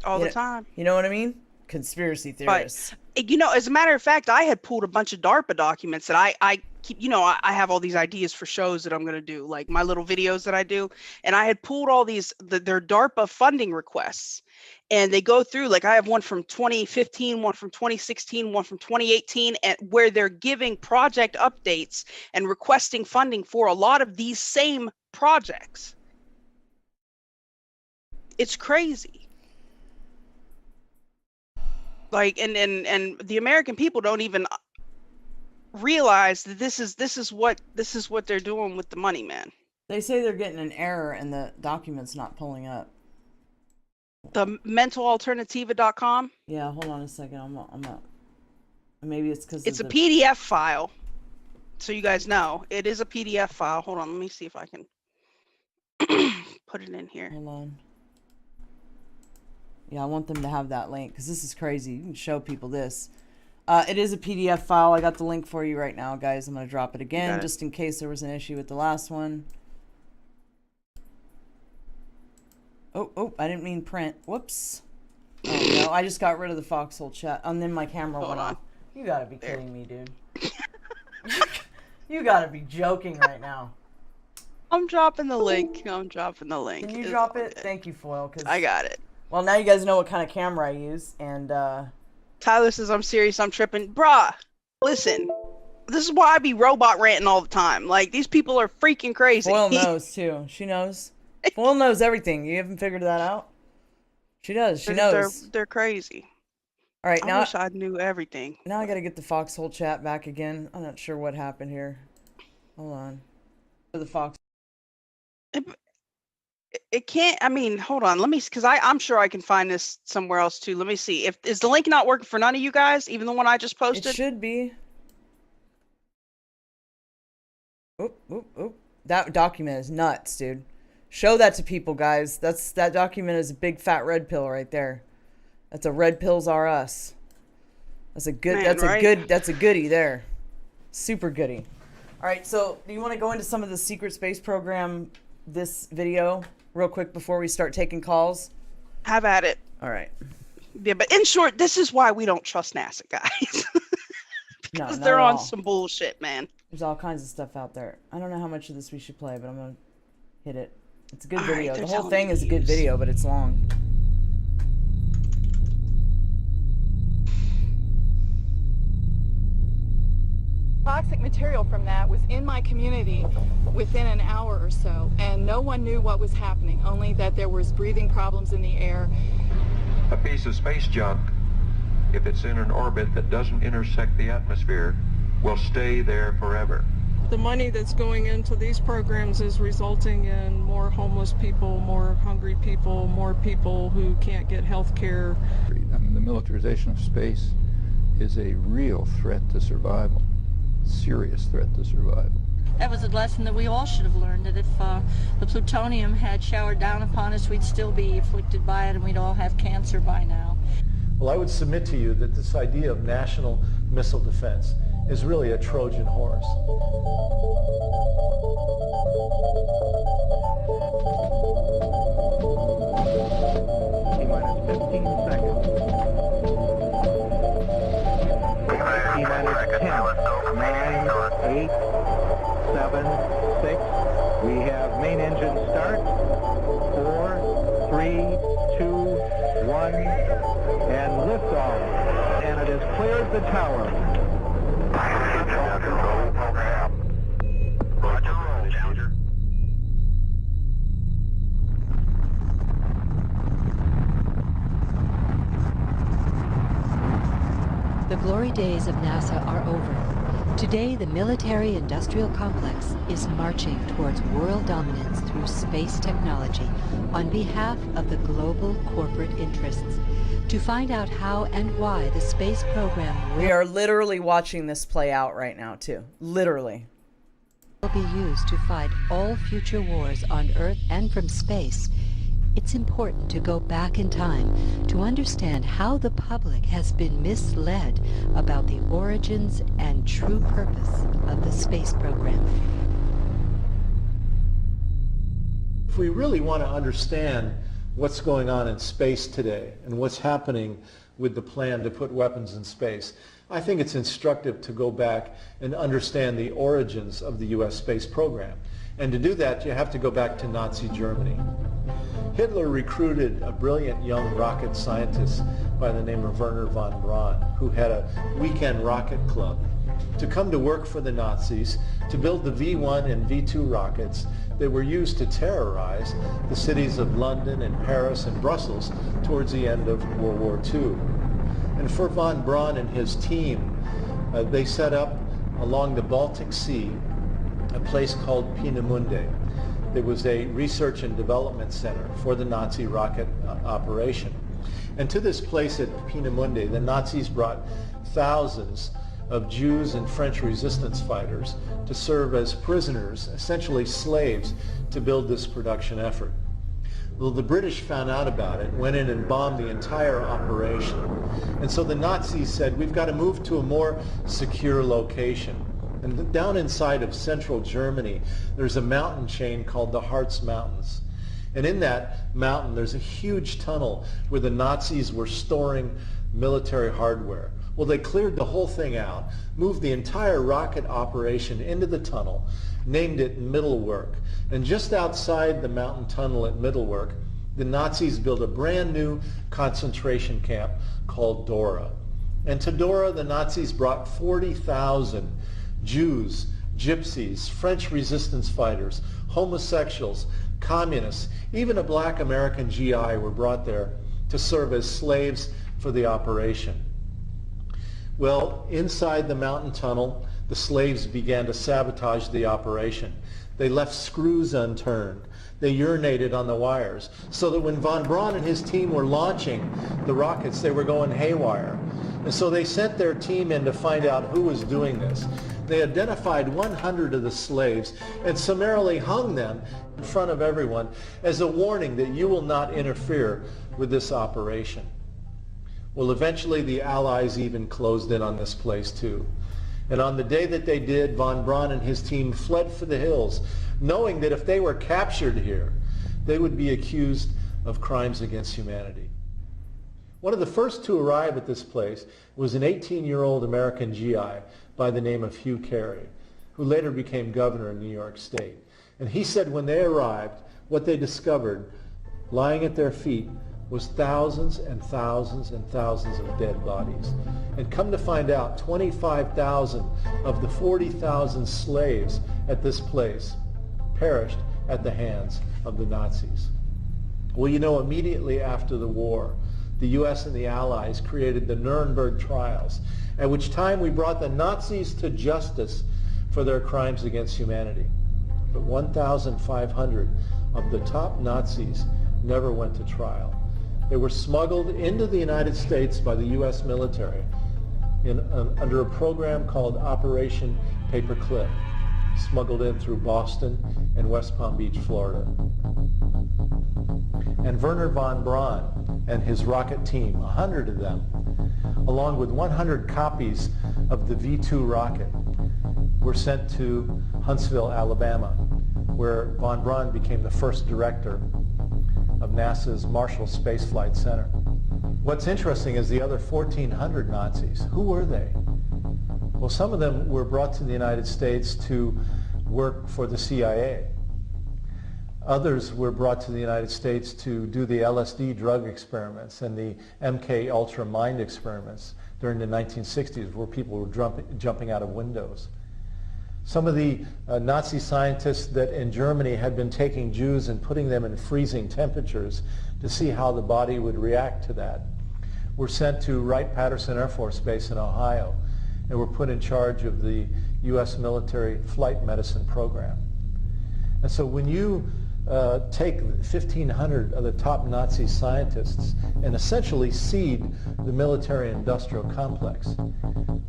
all the time. You know what I mean? Conspiracy theorists. But, you know, as a matter of fact, I had pulled a bunch of Darpa documents that I keep, you know, I have all these ideas for shows that I'm going to do, like my little videos that I do. And I had pulled all these, their Darpa funding requests. And they go through, like I have one from 2015, one from 2016, one from 2018, and where they're giving project updates and requesting funding for a lot of these same projects. It's crazy. Like, and the American people don't even realize that this is what they're doing with the money, man. They say they're getting an error and the document's not pulling up. The mentalalternativa.com. Yeah, hold on a second. I'm up. Maybe it's because it's a PDF file. So you guys know, it is a PDF file. Hold on, let me see if I can put it in here. Hold on. Yeah, I want them to have that link because this is crazy. You can show people this. It is a PDF file. I got the link for you right now, guys. I'm going to drop it again just in case there was an issue with the last one. Oh, I didn't mean print. Whoops. Oh, no, I just got rid of the foxhole chat. And then my camera went off. You got to be kidding me, dude. You got to be joking right now. I'm dropping the link. Can you drop it? Thank you, Foil. Cause, I got it. Well, now you guys know what kind of camera I use. And Tyler says, I'm serious, I'm tripping. Bruh, listen. This is why I be robot ranting all the time. Like, these people are freaking crazy. Foil knows, too. She knows. Foil knows everything. You haven't figured that out? She does. She knows. They're crazy. All right, now I wish I knew everything. Now I got to get the foxhole chat back again. I'm not sure what happened here. Hold on. The fox. It can't. I mean, hold on. Let me, because I'm sure I can find this somewhere else too. Let me see. Is the link not working for none of you guys? Even the one I just posted. It should be. Oop. That document is nuts, dude. Show that to people, guys. That document is a big fat red pill right there. That's a red pills are us. That's a good. Man, That's a goodie there. Super goodie. All right. So, do you want to go into some of the secret space program this video real quick before we start taking calls? Have at it. All right. Yeah, but in short, this is why we don't trust NASA, guys. Because they're on some bullshit, man. There's all kinds of stuff out there. I don't know how much of this we should play, but I'm gonna hit it. It's a good video. The whole thing is a good video, but it's long. Toxic material from that was in my community within an hour or so, and no one knew what was happening, only that there was breathing problems in the air. A piece of space junk, if it's in an orbit that doesn't intersect the atmosphere, will stay there forever. The money that's going into these programs is resulting in more homeless people, more hungry people, more people who can't get health care. I mean, the militarization of space is a real threat to survival. Serious threat to survival. That was a lesson that we all should have learned, that if the plutonium had showered down upon us, we'd still be afflicted by it and we'd all have cancer by now. Well, I would submit to you that this idea of national missile defense is really a Trojan horse. T-minus 15 seconds. T-minus 10, 9, 8, 7, 6. We have main engine start. 4, 3, 2, 1, and liftoff. And it has cleared the tower. The glory days of NASA are over. Today, the military-industrial complex is marching towards world dominance through space technology on behalf of the global corporate interests. To find out how and why the space program we are literally watching this play out right now, too. Literally. Will be used to fight all future wars on Earth and from space. It's important to go back in time to understand how the public has been misled about the origins and true purpose of the space program. If we really want to understand what's going on in space today and what's happening with the plan to put weapons in space, I think it's instructive to go back and understand the origins of the U.S. space program. And to do that, you have to go back to Nazi Germany. Hitler recruited a brilliant young rocket scientist by the name of Wernher von Braun, who had a weekend rocket club, to come to work for the Nazis to build the V-1 and V-2 rockets that were used to terrorize the cities of London and Paris and Brussels towards the end of World War II. And for von Braun and his team, they set up along the Baltic Sea, a place called Peenemünde. It was a research and development center for the Nazi rocket operation. And to this place at Peenemünde, the Nazis brought thousands of Jews and French resistance fighters to serve as prisoners, essentially slaves, to build this production effort. Well, the British found out about it, went in and bombed the entire operation. And so the Nazis said, we've got to move to a more secure location. And down inside of central Germany, there's a mountain chain called the Harz Mountains. And in that mountain, there's a huge tunnel where the Nazis were storing military hardware. Well, they cleared the whole thing out, moved the entire rocket operation into the tunnel, named it Mittelwerk. And just outside the mountain tunnel at Mittelwerk, the Nazis built a brand new concentration camp called Dora. And to Dora, the Nazis brought 40,000 Jews, gypsies, French resistance fighters, homosexuals, communists, even a black American GI were brought there to serve as slaves for the operation. Well, inside the mountain tunnel, the slaves began to sabotage the operation. They left screws unturned. They urinated on the wires, so that when von Braun and his team were launching the rockets, they were going haywire. And so they sent their team in to find out who was doing this. They identified 100 of the slaves and summarily hung them in front of everyone as a warning that you will not interfere with this operation. Well, eventually the Allies even closed in on this place too. And on the day that they did, von Braun and his team fled for the hills, knowing that if they were captured here, they would be accused of crimes against humanity. One of the first to arrive at this place was an 18-year-old American GI by the name of Hugh Carey, who later became governor in New York State. And he said when they arrived, what they discovered lying at their feet was thousands and thousands and thousands of dead bodies. And come to find out, 25,000 of the 40,000 slaves at this place perished at the hands of the Nazis. Well, you know, immediately after the war, the U.S. and the Allies created the Nuremberg trials, at which time we brought the Nazis to justice for their crimes against humanity. But 1,500 of the top Nazis never went to trial. They were smuggled into the United States by the U.S. military under a program called Operation Paperclip, smuggled in through Boston and West Palm Beach, Florida. And Werner von Braun and his rocket team, 100 of them, along with 100 copies of the V-2 rocket, were sent to Huntsville, Alabama, where von Braun became the first director of NASA's Marshall Space Flight Center. What's interesting is the other 1,400 Nazis. Who were they? Well, some of them were brought to the United States to work for the CIA. Others were brought to the United States to do the LSD drug experiments and the MK Ultra mind experiments during the 1960s, where people were jumping out of windows. Some of the Nazi scientists that in Germany had been taking Jews and putting them in freezing temperatures to see how the body would react to that were sent to Wright-Patterson Air Force Base in Ohio and were put in charge of the U.S. military flight medicine program. And so when you take 1,500 of the top Nazi scientists and essentially seed the military-industrial complex,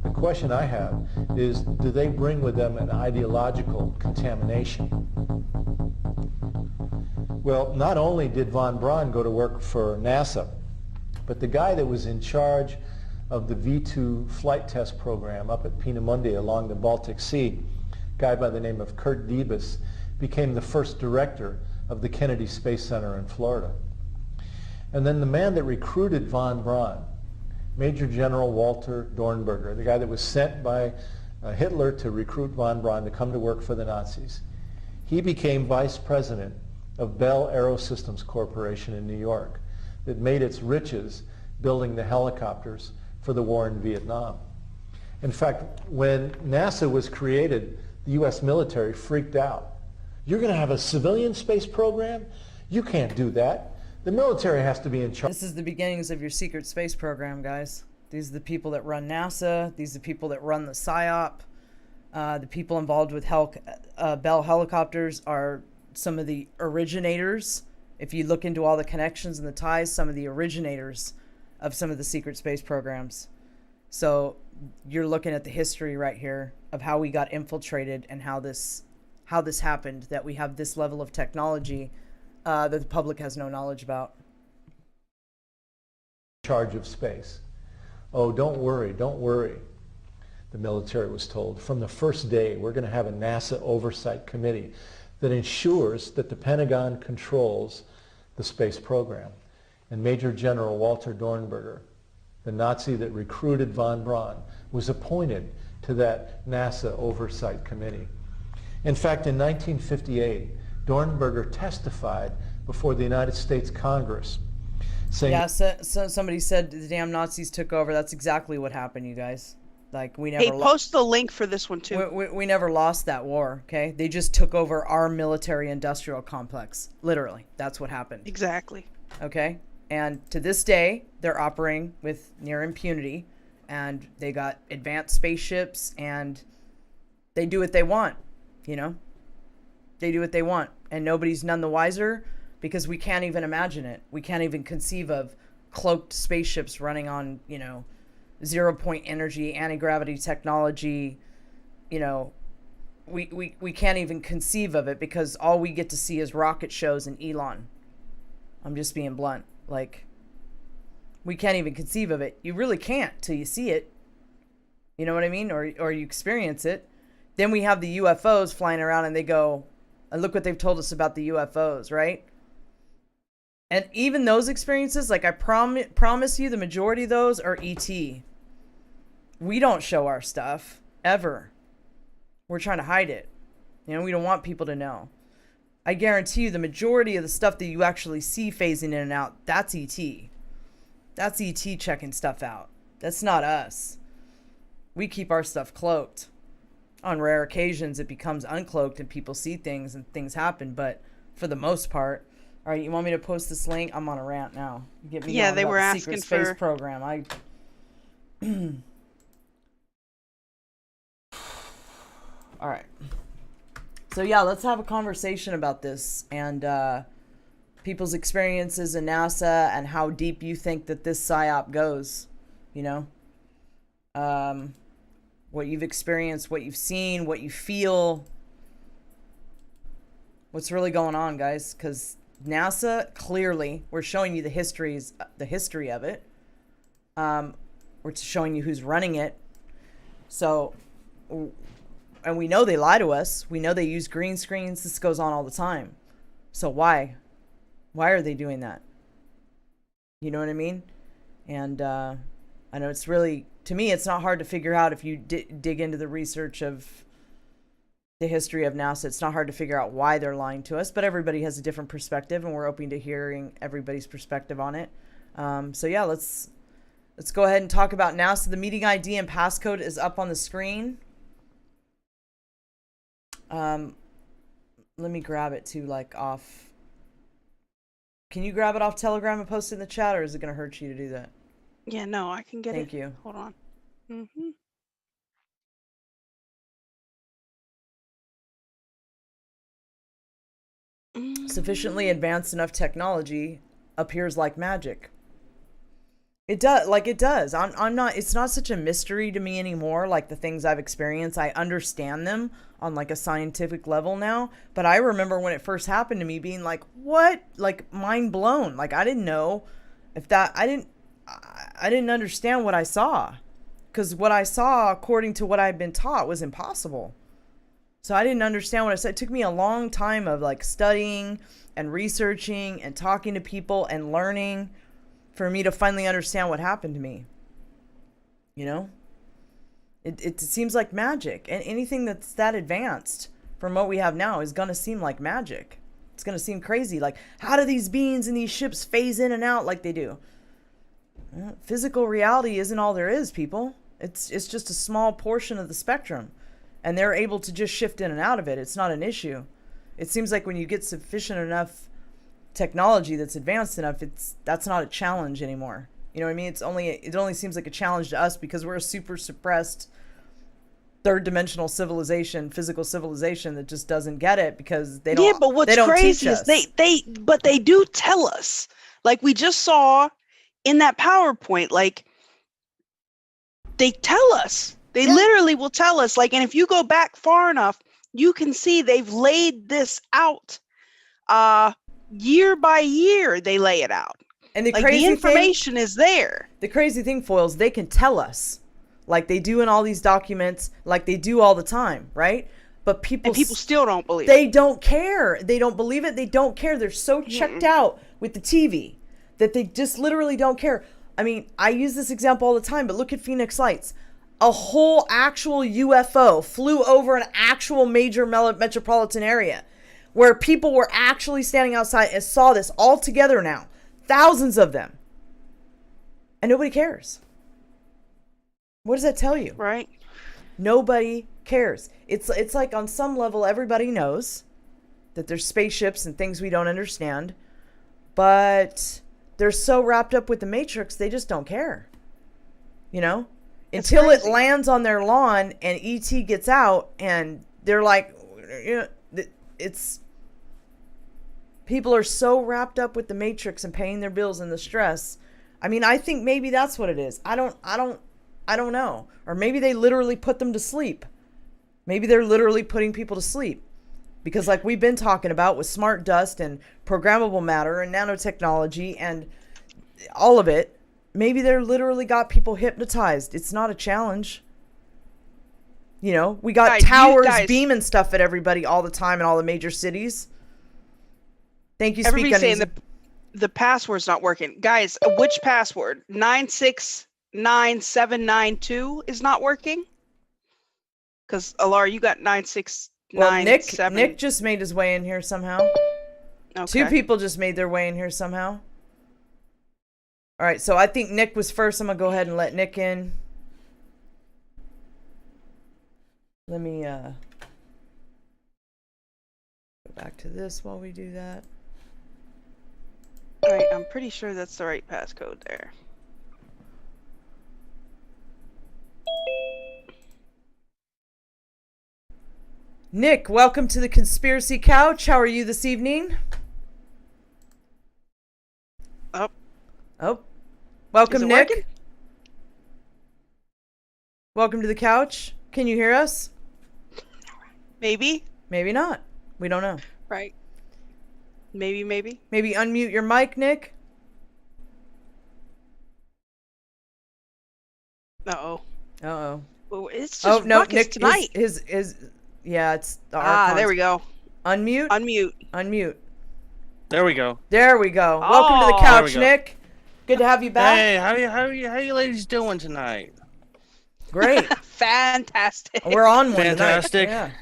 the question I have is, do they bring with them an ideological contamination? Well, not only did von Braun go to work for NASA, but the guy that was in charge of the V-2 flight test program up at Peenemünde along the Baltic Sea, a guy by the name of Kurt Diebes, became the first director of the Kennedy Space Center in Florida. And then the man that recruited von Braun, Major General Walter Dornberger, the guy that was sent by Hitler to recruit von Braun to come to work for the Nazis, he became vice president of Bell Aerosystems Corporation in New York that made its riches building the helicopters for the war in Vietnam. In fact, when NASA was created, the U.S. military freaked out. You're going to have a civilian space program? You can't do that. The military has to be in charge. This is the beginnings of your secret space program, guys. These are the people that run NASA. These are the people that run the PSYOP. The people involved with Bell helicopters are some of the originators. If you look into all the connections and the ties, some of the originators of some of the secret space programs. So you're looking at the history right here of how we got infiltrated and how this happened, that we have this level of technology that the public has no knowledge about. Charge of space. Oh, don't worry, the military was told. From the first day, we're going to have a NASA oversight committee that ensures that the Pentagon controls the space program. And Major General Walter Dornberger, the Nazi that recruited von Braun, was appointed to that NASA oversight committee. In fact, in 1958, Dornberger testified before the United States Congress saying... Yeah, so somebody said the damn Nazis took over. That's exactly what happened, you guys. Like, we never... Hey, post the link for this one, too. We never lost that war, okay? They just took over our military-industrial complex. Literally. That's what happened. Exactly. Okay? And to this day, they're operating with near impunity. And they got advanced spaceships, and they do what they want, you know? They do what they want. And nobody's none the wiser, because we can't even imagine it. We can't even conceive of cloaked spaceships running on, you know, 0-point energy, anti-gravity technology. You know, we can't even conceive of it, because all we get to see is rocket shows and Elon. I'm just being blunt. Like, we can't even conceive of it. You really can't till you see it. You know what I mean? Or you experience it. Then we have the UFOs flying around, and they go, and look what they've told us about the UFOs, right? And even those experiences, like, I promise you, the majority of those are ET. We don't show our stuff, ever. We're trying to hide it. You know, we don't want people to know. I guarantee you the majority of the stuff that you actually see phasing in and out, that's ET. That's ET checking stuff out. That's not us. We keep our stuff cloaked. On rare occasions, it becomes uncloaked and people see things and things happen. But for the most part, all right, you want me to post this link? I'm on a rant now. Get me yeah, they were asking secret space for program. All right. So yeah, let's have a conversation about this and people's experiences in NASA and how deep you think that this psyop goes. You know, what you've experienced, what you've seen, what you feel, what's really going on, guys? Because NASA, clearly, we're showing you the history of it. We're showing you who's running it. So, and we know they lie to us. We know they use green screens. This goes on all the time. So why? Why are they doing that? You know what I mean? And I know it's really, to me, it's not hard to figure out if you dig into the research of the history of NASA. It's not hard to figure out why they're lying to us, but everybody has a different perspective, and we're open to hearing everybody's perspective on it. So yeah, let's go ahead and talk about NASA. The meeting ID and passcode is up on the screen. Let me grab it too, like off. Can you grab it off Telegram and post it in the chat, or is it going to hurt you to do that? Yeah, no, I can get it. Thank you. Hold on. Sufficiently advanced enough technology appears like magic. It does, like it does. I'm not, it's not such a mystery to me anymore, like the things I've experienced. I understand them on like a scientific level now, but I remember when it first happened to me being like, what? Like mind blown. Like I didn't know if that, I didn't understand what I saw, because what I saw according to what I'd been taught was impossible. So I didn't understand what I said. It took me a long time of like studying and researching and talking to people and learning for me to finally understand what happened to me. You know? It seems like magic. And anything that's that advanced from what we have now is going to seem like magic. It's going to seem crazy. Like, how do these beings in these ships phase in and out like they do? Physical reality isn't all there is, people. It's just a small portion of the spectrum. And they're able to just shift in and out of it. It's not an issue. It seems like when you get sufficient enough technology that's advanced enough, that's not a challenge anymore. You know what I mean? It only seems like a challenge to us because we're a super suppressed third dimensional civilization, physical civilization that just doesn't get it because they don't. Yeah, but what's they don't crazy teach is us. they do tell us. Like we just saw in that PowerPoint, like they tell us. They literally will tell us. Like, and if you go back far enough, you can see they've laid this out. Year by year, they lay it out. And the like crazy the information is there. The crazy thing, Foils, they can tell us, like they do in all these documents, like they do all the time, right? But people still don't believe it. They don't care. They don't believe it. They don't care. They're so checked out with the TV that they just literally don't care. I mean, I use this example all the time, but look at Phoenix Lights. A whole actual UFO flew over an actual major metropolitan area where people were actually standing outside and saw this all together now. Thousands of them. And nobody cares. What does that tell you? Right. Nobody cares. It's like on some level everybody knows that there's spaceships and things we don't understand, but they're so wrapped up with the Matrix they just don't care. You know? Until it lands on their lawn and ET gets out and they're like, you know, it's people are so wrapped up with the Matrix and paying their bills and the stress. I mean, I think maybe that's what it is. I don't know. Or maybe they literally put them to sleep. Maybe they're literally putting people to sleep. Because like we've been talking about with smart dust and programmable matter and nanotechnology and all of it, maybe they're literally got people hypnotized. It's not a challenge. You know, we got towers beaming stuff at everybody all the time in all the major cities. Thank you, Everybody's saying the password's not working. Guys, which password? 969792 is not working? Because Alara, you got 9697. Nick just made his way in here somehow. Okay. 2 people just made their way in here somehow. All right, so I think Nick was first. I'm going to go ahead and let Nick in. Let me go back to this while we do that. All right, I'm pretty sure that's the right passcode there. Nick, welcome to the Conspiracy Couch. How are you this evening? Oh. Welcome, Nick. Working? Welcome to the couch. Can you hear us? Maybe. Maybe not. We don't know. Right. Maybe. Maybe unmute your mic, Nick. Uh-oh. Uh-oh. Well, it's just Nick tonight. His yeah, it's the there we go. Unmute. There we go. Welcome to the couch, Nick. Good to have you back. Hey, how you ladies doing tonight? Great. Fantastic. We're on one Fantastic. Tonight.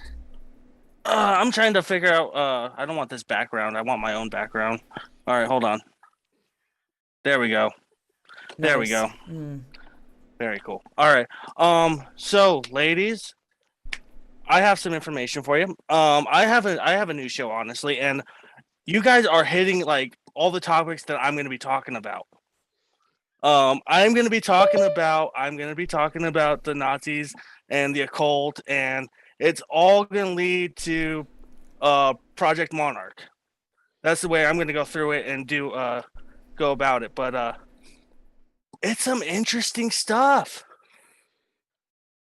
Yeah. I'm trying to figure out I don't want this background. I want my own background. All right, hold on. There we go. There we go. Very cool. All right. So ladies, I have some information for you. I have a new show, honestly, and you guys are hitting like all the topics that I'm going to be talking about. I'm going to be talking about the Nazis and the occult, and it's all going to lead to Project Monarch. That's the way I'm going to go through it and go about it. But it's some interesting stuff.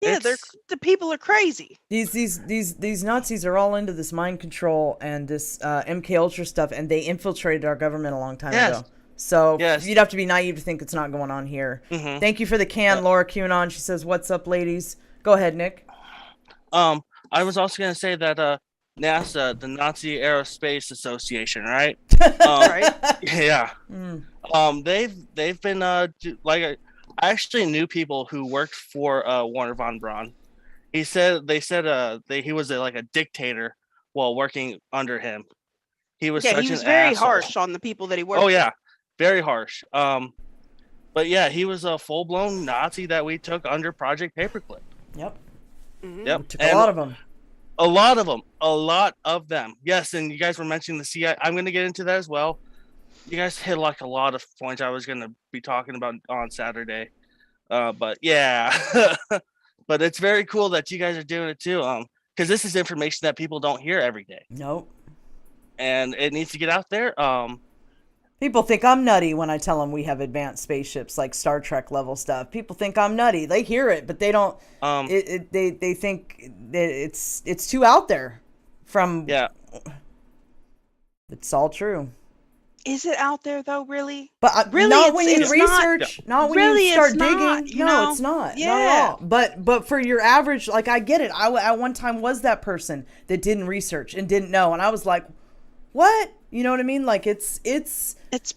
Yeah, the people are crazy. These Nazis are all into this mind control and this MK Ultra stuff, and they infiltrated our government a long time ago. So you'd have to be naive to think it's not going on here. Mm-hmm. Thank you for the can, Laura QAnon. She says, "What's up, ladies?" Go ahead, Nick. I was also going to say that NASA, the Nazi Aerospace Association, right? Right. Yeah. They've been I actually knew people who worked for Wernher von Braun. They said he was like a dictator while working under him. He was very harsh on the people that he worked. Oh yeah, very harsh. But yeah, he was a full-blown Nazi that we took under Project Paperclip. Yep. Mm-hmm. Yep. We took a lot of them. A lot of them. Yes, and you guys were mentioning the CIA. I'm going to get into that as well. You guys hit like a lot of points I was going to be talking about on Saturday. But yeah, But it's very cool that you guys are doing it too. Because this is information that people don't hear every day. Nope. And it needs to get out there. People think I'm nutty when I tell them we have advanced spaceships, like Star Trek level stuff. People think I'm nutty. They hear it, but they don't. They think that it's too out there. It's all true. Is it out there though? Really? But really, not when you research. Not when you start digging. No, it's not. Yeah. Not at all. But for your average, like I get it. I at one time was that person that didn't research and didn't know, and I was like, what? You know what I mean? Like it's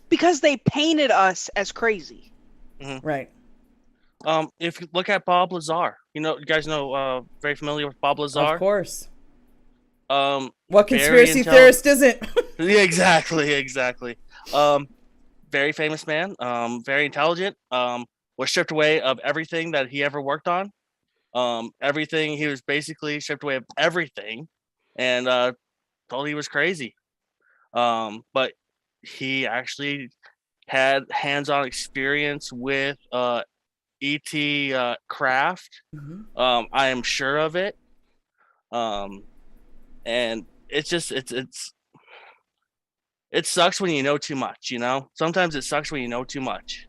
because they painted us as crazy. Mm-hmm. Right. If you look at Bob Lazar, you guys know, very familiar with Bob Lazar. Of course. What conspiracy theorist isn't? Yeah, exactly. Very famous man. Very intelligent. Was stripped away of everything that he ever worked on. Everything, he was basically stripped away of everything, and told he was crazy. But he actually had hands-on experience with ET craft. Mm-hmm. I am sure of it. And it's just it sucks when you know too much, Sometimes it sucks when you know too much.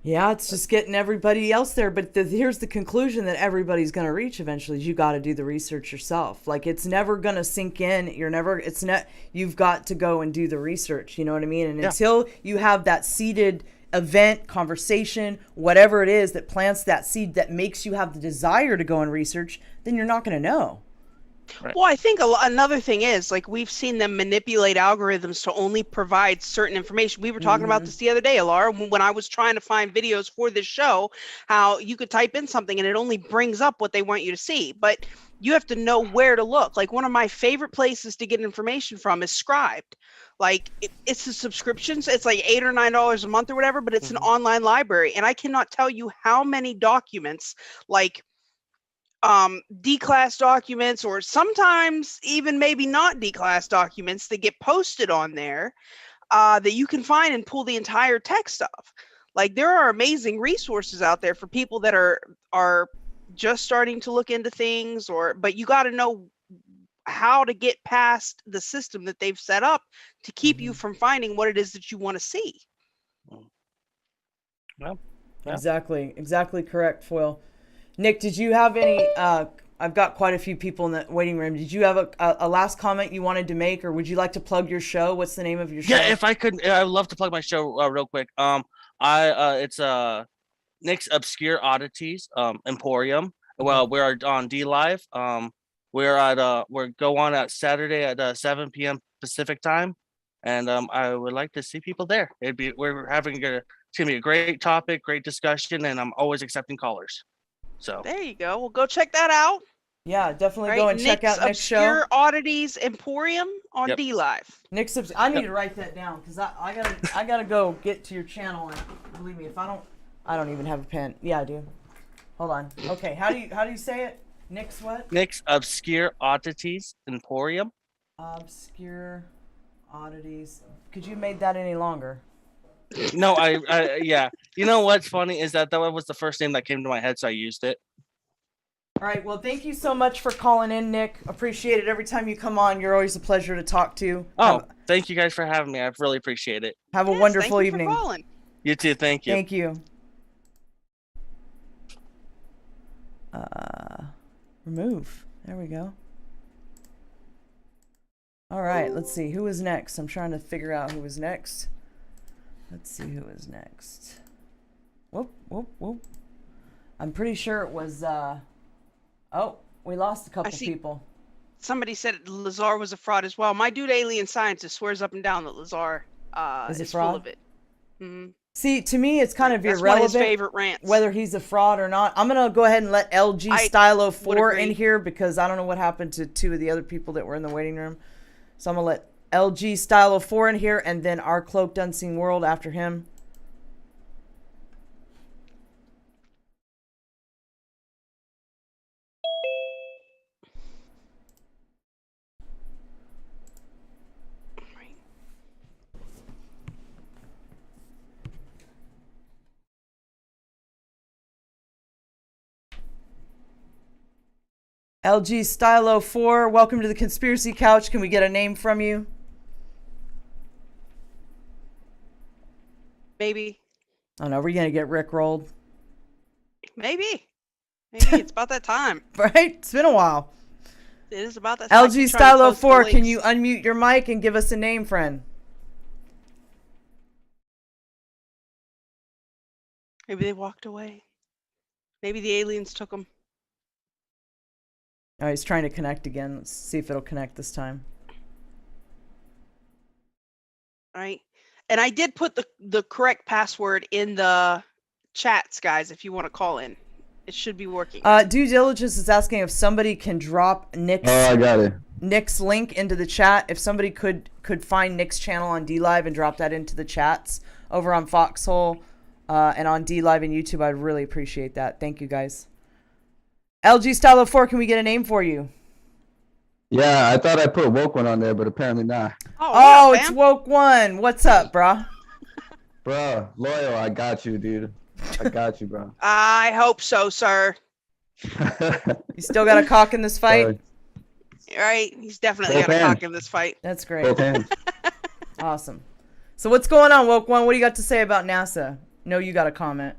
Yeah, it's just getting everybody else there. But here's the conclusion that everybody's going to reach eventually. You got to do the research yourself. Like, it's never going to sink in. You've got to go and do the research. You know what I mean? And until you have that seeded event, conversation, whatever it is that plants that seed that makes you have the desire to go and research, then you're not going to know. Right. Well, I think another thing is, like, we've seen them manipulate algorithms to only provide certain information. We were talking about this the other day, Alara, when I was trying to find videos for this show, how you could type in something and it only brings up what they want you to see. But you have to know where to look. Like, one of my favorite places to get information from is Scribed. Like, it's a subscription. So it's like $8 or $9 a month or whatever, but it's an online library. And I cannot tell you how many documents, like, D-class documents, or sometimes even maybe not D-class documents that get posted on there that you can find and pull the entire text of. Like, there are amazing resources out there for people that are just starting to look into things, but you got to know how to get past the system that they've set up to keep you from finding what it is that you want to see. Well, Exactly correct, Foil. Nick, did you have any, I've got quite a few people in the waiting room. Did you have a last comment you wanted to make, or would you like to plug your show? What's the name of your show? Yeah, if I could, I would love to plug my show real quick. It's Nick's Obscure Oddities Emporium. Well, we're on D Live. We're go on at Saturday at 7 p.m. Pacific time, and I would like to see people there. It's gonna be a great topic, great discussion, and I'm always accepting callers. So there you go. Well, go check that out. Yeah, definitely go and check out Nick's show. Obscure Oddities Emporium on D Live. Nick's I need to write that down because I gotta go get to your channel, and believe me, if I don't even have a pen. Yeah, I do. Hold on. Okay, how do you say it? Nick's what? Nick's Obscure Oddities Emporium. Obscure Oddities. Could you have made that any longer? No, yeah. You know what's funny is that was the first name that came to my head, so I used it. All right. Well, thank you so much for calling in, Nick. Appreciate it. Every time you come on, you're always a pleasure to talk to. Thank you guys for having me. I really appreciate it. Have a wonderful evening. For calling. You too. Thank you. Thank you. Remove. There we go. All right. Let's see. Who is next? I'm trying to figure out who is next. Let's see who is next. Whoop. I'm pretty sure it was, oh, we lost a couple people. Somebody said Lazar was a fraud as well. My dude, Alien Scientist, swears up and down that Lazar is full of it. Mm-hmm. See, to me, it's kind of That's irrelevant one of his favorite rants. whether he's a fraud or not. I'm going to go ahead and let LG Stylo 4 in here because I don't know what happened to two of the other people that were in the waiting room. So I'm going to let LG Stylo 4 in here, and then our Cloaked Unseen World after him. LG Stylo 4, welcome to the Conspiracy Couch. Can we get a name from you? Maybe. Oh no, we're gonna get rickrolled. Maybe. It's about that time. Right? It's been a while. It is about that time. LG Stylo 4, can you unmute your mic and give us a name, friend? Maybe they walked away. Maybe the aliens took them. Oh, he's trying to connect again. Let's see if it'll connect this time. All right. And I did put the correct password in the chats, guys, if you want to call in. It should be working. Due Diligence is asking if somebody can drop Nick's I got it. Nick's link into the chat. If somebody could find Nick's channel on DLive and drop that into the chats over on Foxhole and on DLive and YouTube, I'd really appreciate that. Thank you, guys. LG Stylo 4, can we get a name for you? Yeah, I thought I put Woke One on there, but apparently not. Oh, it's Woke One. What's up, brah? Bro, Loyal, I got you, dude. I got you, bro. I hope so, sir. You still got a cock in this fight? All right. He's definitely Both got a hands. cock in this fight. That's great. Both hands. Awesome. So what's going on, Woke One? What do you got to say about NASA? No, you got a comment.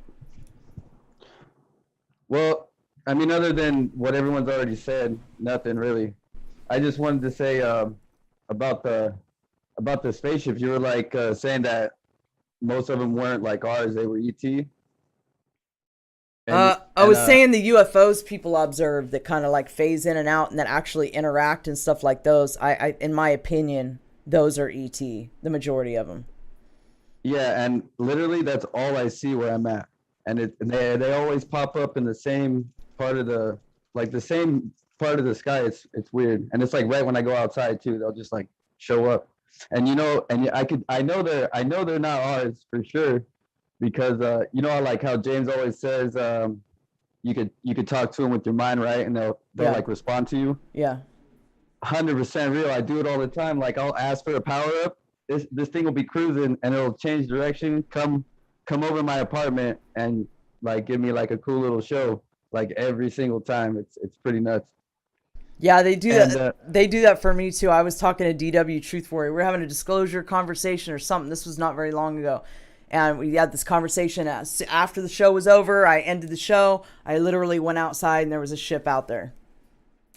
Well, I mean, other than what everyone's already said, nothing really. I just wanted to say about the spaceships. You were like saying that most of them weren't like ours; they were ET. I was saying the UFOs people observed that kind of like phase in and out and that actually interact and stuff like those. I in my opinion, those are ET. The majority of them. Yeah, and literally that's all I see where I'm at, and they always pop up in the same part of the same part of the sky. It's weird, and it's like right when I go outside too, they'll just like show up, and you know, and I know they're not ours for sure, because you know, like how James always says, you could talk to them with your mind, right, and they'll like respond to you. Yeah. 100% real. I do it all the time. Like I'll ask for a power up. This thing will be cruising and it'll change direction, come over my apartment and like give me like a cool little show like every single time. It's pretty nuts. Yeah, they do that. They do that for me too. I was talking to DW Truth Warrior. We were having a disclosure conversation or something. This was not very long ago. And we had this conversation after the show was over. I ended the show. I literally went outside and there was a ship out there.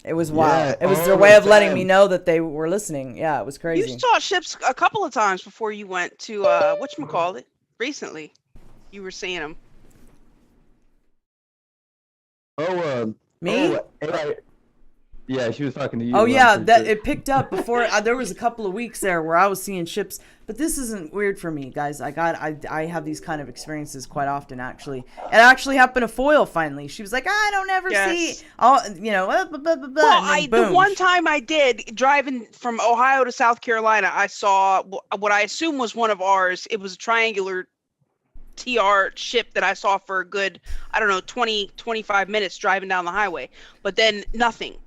It was wild. Yeah, it was their way of letting me know that they were listening. Yeah, it was crazy. You saw ships a couple of times before you went to whatchamacallit recently. You were seeing them. Me? Yeah, she was talking to you. Oh yeah, that it picked up before. There was a couple of weeks there where I was seeing ships, but this isn't weird for me, guys. I have these kind of experiences quite often. Actually, it actually happened to Foil. Finally, she was like, I don't ever see all, you know. Well, the one time I did driving from Ohio to South Carolina, I saw what I assume was one of ours. It was a triangular TR ship that I saw for a good, I don't know, 20-25 minutes driving down the highway, but then nothing.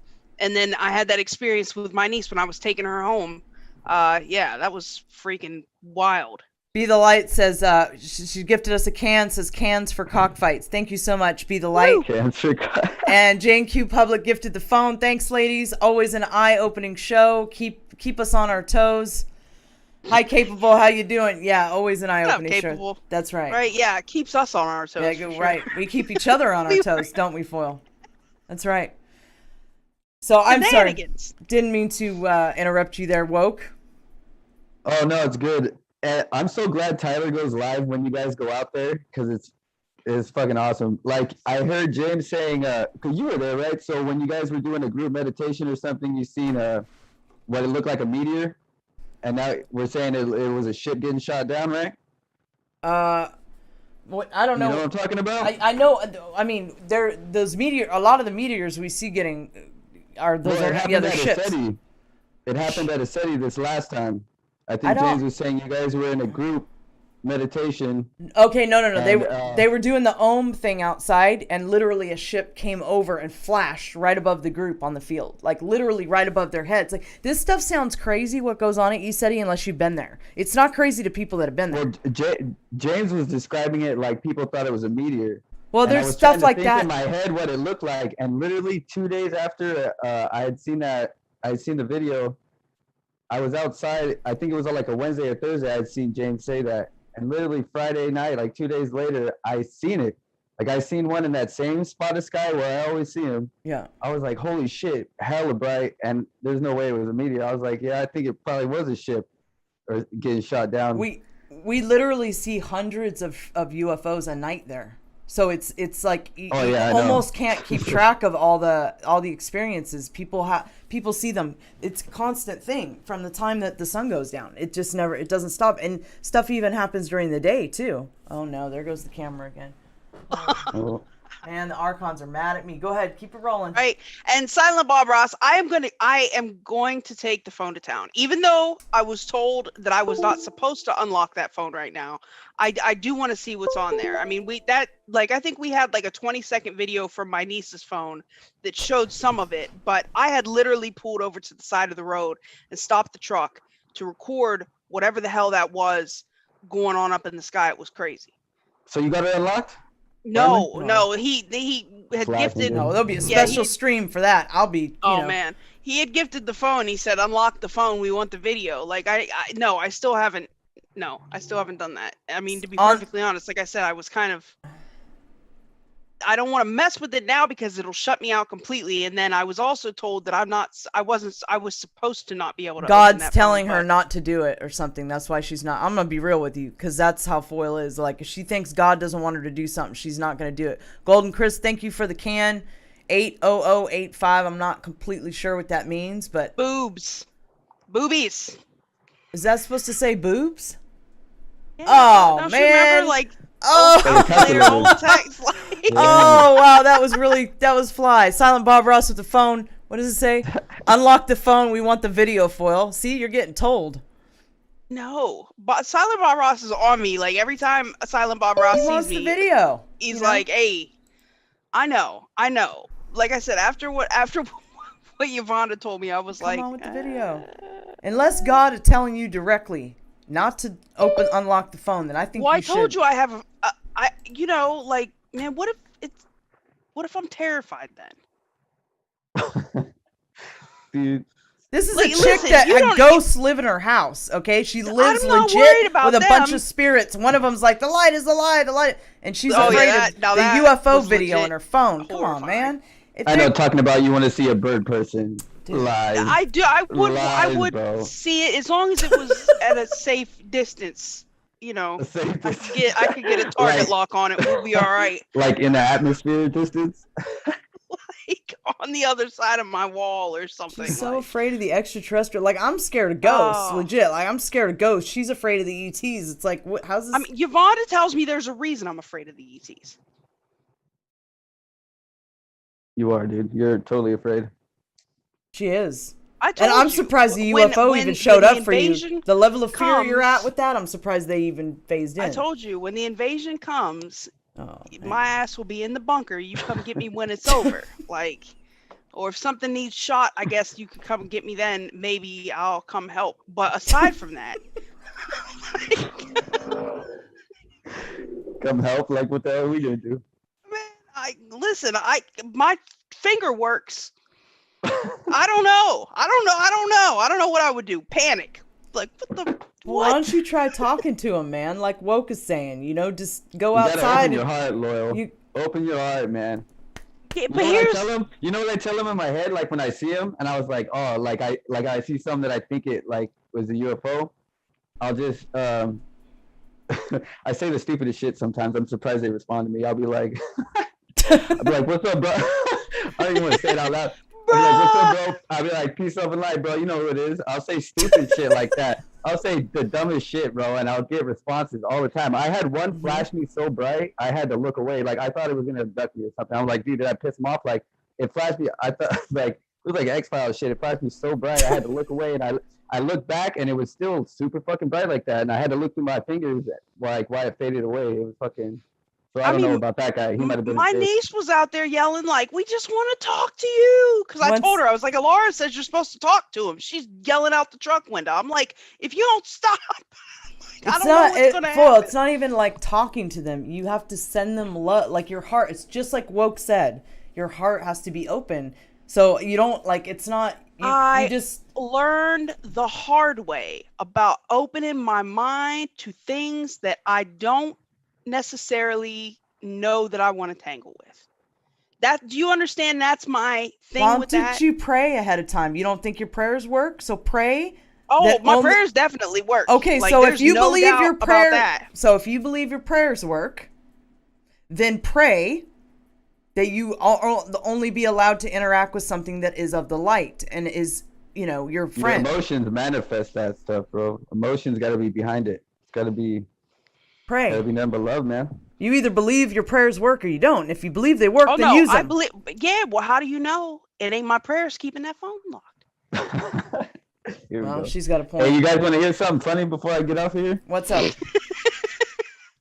And then I had that experience with my niece when I was taking her home. Yeah, that was freaking wild. Be the Light says she gifted us a can. Says cans for cockfights. Thank you so much, Be the Light. Cans for And Jane Q Public gifted the phone. Thanks, ladies. Always an eye-opening show. Keep us on our toes. Hi, Capable. How you doing? Yeah, always an eye-opening show. That's right. Right. Yeah, it keeps us on our toes. Yeah, right. We keep each other on our toes, don't we, Foil? That's right. So I'm sorry. Didn't mean to interrupt you there, Woke. Oh no, it's good. I'm so glad Tyler goes live when you guys go out there, because it's fucking awesome. Like I heard James saying, because you were there, right? So when you guys were doing a group meditation or something, you seen what it looked like a meteor, and now we're saying it was a ship getting shot down, right? What I don't know. You know what I'm talking about? I know. I mean, those meteor. A lot of the meteors we see getting are those Well, are ships. It happened at a SETI this last time. I think James was saying you guys were in a group meditation. Okay, no. They were doing the Ohm thing outside, and literally a ship came over and flashed right above the group on the field, like literally right above their heads. Like this stuff sounds crazy. What goes on at ESETI unless you've been there? It's not crazy to people that have been there. Well, James was describing it like people thought it was a meteor. Well, And I there's was stuff trying to like think that. in my head what it looked like, and literally 2 days after I had seen the video, I was outside. I think it was on like a Wednesday or Thursday. I had seen James say that, and literally Friday night, like 2 days later, I seen it. Like I seen one in that same spot of sky where I always see him. Yeah. I was like, holy shit, hella bright, and there's no way it was a meteor. I was like, yeah, I think it probably was a ship or getting shot down. We literally see hundreds of UFOs a night there. So it's like you almost can't keep track of all the experiences. People see them. It's a constant thing from the time that the sun goes down. It doesn't stop. And stuff even happens during the day too. Oh no, there goes the camera again. Oh. Man, the Archons are mad at me. Go ahead, keep it rolling. Right. And Silent Bob Ross, I am going to take the phone to town. Even though I was told that I was not supposed to unlock that phone right now, I do want to see what's on there. I mean, I think we had like a 20-second video from my niece's phone that showed some of it, but I had literally pulled over to the side of the road and stopped the truck to record whatever the hell that was going on up in the sky. It was crazy. So you got it unlocked? No, he had gifted. No, there'll be a special stream for that. I'll be. Man, he had gifted the phone. He said, "Unlock the phone. We want the video." Like I still haven't. No, I still haven't done that. I mean, to be perfectly honest, like I said, I was kind of. I don't want to mess with it now because it'll shut me out completely. And then I was also told that I was supposed to not be able to. God's telling her not to do it or something. That's why she's not. I'm going to be real with you because that's how Foil is. Like, if she thinks God doesn't want her to do something, she's not going to do it. Golden Chris, thank you for the can. 80085. I'm not completely sure what that means, but. Boobies. Is that supposed to say boobs? Yeah, oh, don't man. You remember, like, oh, wow, that was fly. Silent Bob Ross with the phone. What does it say? Unlock the phone. We want the video foil. See, you're getting told. No, but Silent Bob Ross is on me. Like every time Silent Bob Ross sees me, the video. He's like, "Hey, I know." Like I said, after what Yvonne told me, I was like, "Come on with the video." Unless God is telling you directly not to unlock the phone, then I think. Well, you I told should. you I have. Like, man, what if I'm terrified then? Dude. This is a chick that had ghosts live in her house, okay? She lives legit with a bunch of spirits. One of them's like, the light is the light, the light. And she's afraid of the UFO video on her phone. Come on, man. I know, talking about you want to see a bird person live. I do. I would see it as long as it was at a safe distance. You know, I could get a target lock on it. We'll be all right. Like in the atmosphere distance? Like on the other side of my wall or something. She's so afraid of the extraterrestrial. Like, I'm scared of ghosts, legit. Like, I'm scared of ghosts. She's afraid of the ETs. It's like, how's this? I mean, Yvonne tells me there's a reason I'm afraid of the ETs. You are, dude. You're totally afraid. She is. I told and I'm you, surprised the UFO even showed up for you. The level of fear you're at with that, I'm surprised they even phased in. I told you, when the invasion comes, my ass will be in the bunker. You come get me when it's over. Like, or if something needs shot, I guess you could come get me then. Maybe I'll come help. But aside from that, come help? Like, what the hell are we gonna do? Man, my finger works. I don't know. I don't know what I would do. Panic. Like, what? Why don't you try talking to him, man? Like Woke is saying, just go outside. Open your heart, Loyal. Open your heart, man. Yeah, but here's... You know what I tell him in my head, like when I see him, and I was like, oh, like I see something that I think it like was a UFO. I'll just I say the stupidest shit sometimes. I'm surprised they respond to me. I'll be like, what's up, bro? I don't even want to say it out loud. I'll be like, what's up, bro? I'll be like, peace, love, and light, bro. You know who it is. I'll say stupid shit like that. I'll say the dumbest shit, bro, and I'll get responses all the time. I had one flash me so bright, I had to look away. Like, I thought it was going to abduct me or something. I'm like, dude, did I piss him off? Like, it flashed me. I thought, like, it was like X-Files shit. It flashed me so bright, I had to look away, and I looked back, and it was still super fucking bright like that, and I had to look through my fingers, like, why it faded away. It was fucking... So I don't know about that guy. He might have been. My niece was out there yelling like, "We just want to talk to you," because because I told her, I was like, Alara says you're supposed to talk to him. She's yelling out the truck window. I'm like, if you don't stop, I don't know what's gonna happen. It's not even like talking to them. You have to send them love. Like your heart, it's just like Woke said. Your heart has to be open. So you don't like, it's not, you just learned the hard way about opening my mind to things that I don't necessarily know that I want to tangle with. Do you understand? That's my thing. Mom, with did that. you pray ahead of time? You don't think your prayers work? So pray. Oh, my prayers definitely work. Okay, like, so if you believe your prayer, that. so if you believe your prayers work, then pray that you only be allowed to interact with something that is of the light and is, your friend. Your emotions manifest that stuff, bro. Emotions got to be behind it. It's got to be. Pray. Got to be nothing but love, man. You either believe your prayers work or you don't. If you believe they work, then use them. I believe. Yeah. Well, how do you know? It ain't my prayers keeping that phone locked. Well, she's got a point. Hey, you guys want to hear something funny before I get off of here? What's up?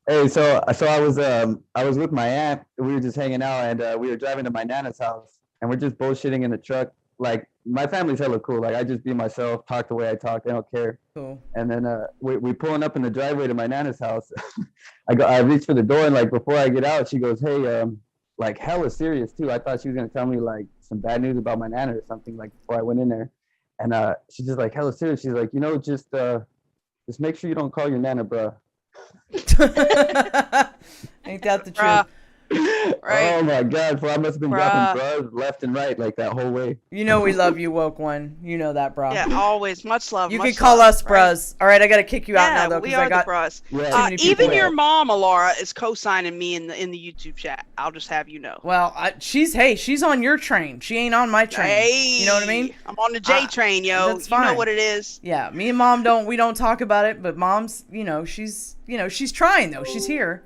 Hey, so I was with my aunt. We were just hanging out, and we were driving to my nana's house, and we're just bullshitting in the truck. Like, my family's hella cool. Like, I just be myself, talk the way I talk. They don't care. Cool. And then we pulling up in the driveway to my nana's house. I reach for the door, and like before I get out, she goes, "Hey, like hella serious too. I thought she was gonna tell me like some bad news about my nana or something like before I went in there." And she's just like hella serious. She's like, just make sure you don't call your nana, bruh. Ain't that the truth? Right. Oh my God, bro! I must have been dropping bruhs left and right like that whole way. We love you, Woke One. You know that, bro. Yeah, always. Much love. You can call us bros. All right, I gotta kick you out now though we because are I got the bros. Yeah. Even your mom, Alara, is co-signing me in the YouTube chat. I'll just have you know. Well, she's on your train. She ain't on my train. Hey, you know what I mean? I'm on the J train, yo. That's fine. You know what it is. Yeah, me and Mom don't talk about it, but Mom's, she's trying though. She's here.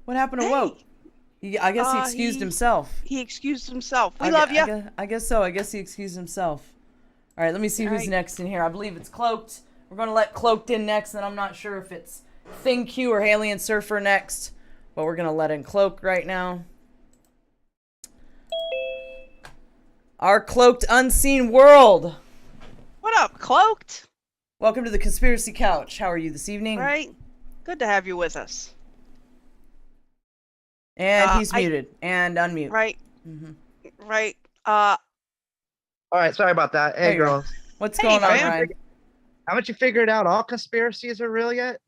What happened to Woke? I guess he excused himself. He excused himself. We love you. I guess so. I guess he excused himself. All right, let me see who's next in here. I believe it's Cloaked. We're going to let Cloaked in next, and I'm not sure if it's Thing Q or Alien Surfer next, but we're going to let in Cloaked right now. Our Cloaked Unseen World. What up, Cloaked? Welcome to the Conspiracy Couch. How are you this evening? Right. Good to have you with us. And he's muted and unmute. Right. Mm-hmm. Right. All right. Sorry about that. Hey, girls. What's going on, Ryan? Haven't you figured out all conspiracies are real yet?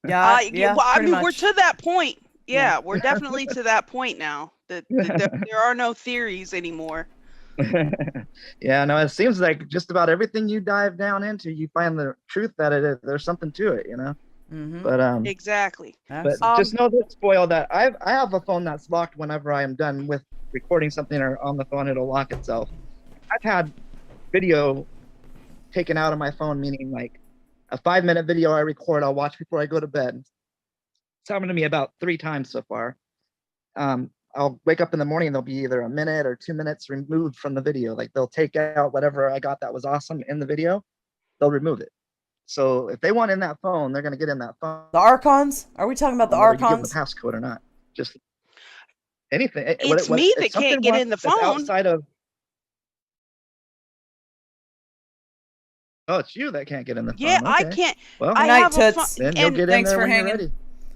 Yeah. Well, I mean, we're to that point. Yeah, we're definitely to that point now. That there are no theories anymore. Yeah, no, it seems like just about everything you dive down into, you find the truth that there's something to it, Mm-hmm. But exactly. But just know this, Spoil, that I have a phone that's locked whenever I am done with recording something or on the phone, it'll lock itself. I've had video taken out of my phone, meaning like a 5-minute video I record, I'll watch before I go to bed. It's happened to me about 3 times so far. I'll wake up in the morning, there'll be either a minute or 2 minutes removed from the video. Like they'll take out whatever I got that was awesome in the video, they'll remove it. So if they want in that phone, they're going to get in that phone. The Archons? Are we talking about the Archons? You give them the passcode or not? Just anything. It's me that can't get in the phone. Outside of. Oh, it's you that can't get in the phone. Yeah, okay. I can't. Well, I have a phone. Then you'll get in there when you're ready.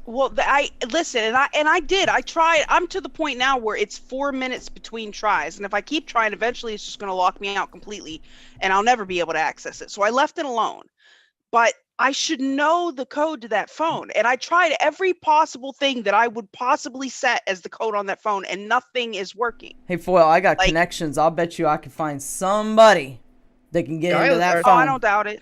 Well, I listen, and I did. I tried. I'm to the point now where it's 4 minutes between tries, and if I keep trying, eventually it's just going to lock me out completely, and I'll never be able to access it. So I left it alone. But I should know the code to that phone. And I tried every possible thing that I would possibly set as the code on that phone, and nothing is working. Hey, Foil, I got connections. I'll bet you I can find somebody that can get into that phone. Oh, I don't doubt it.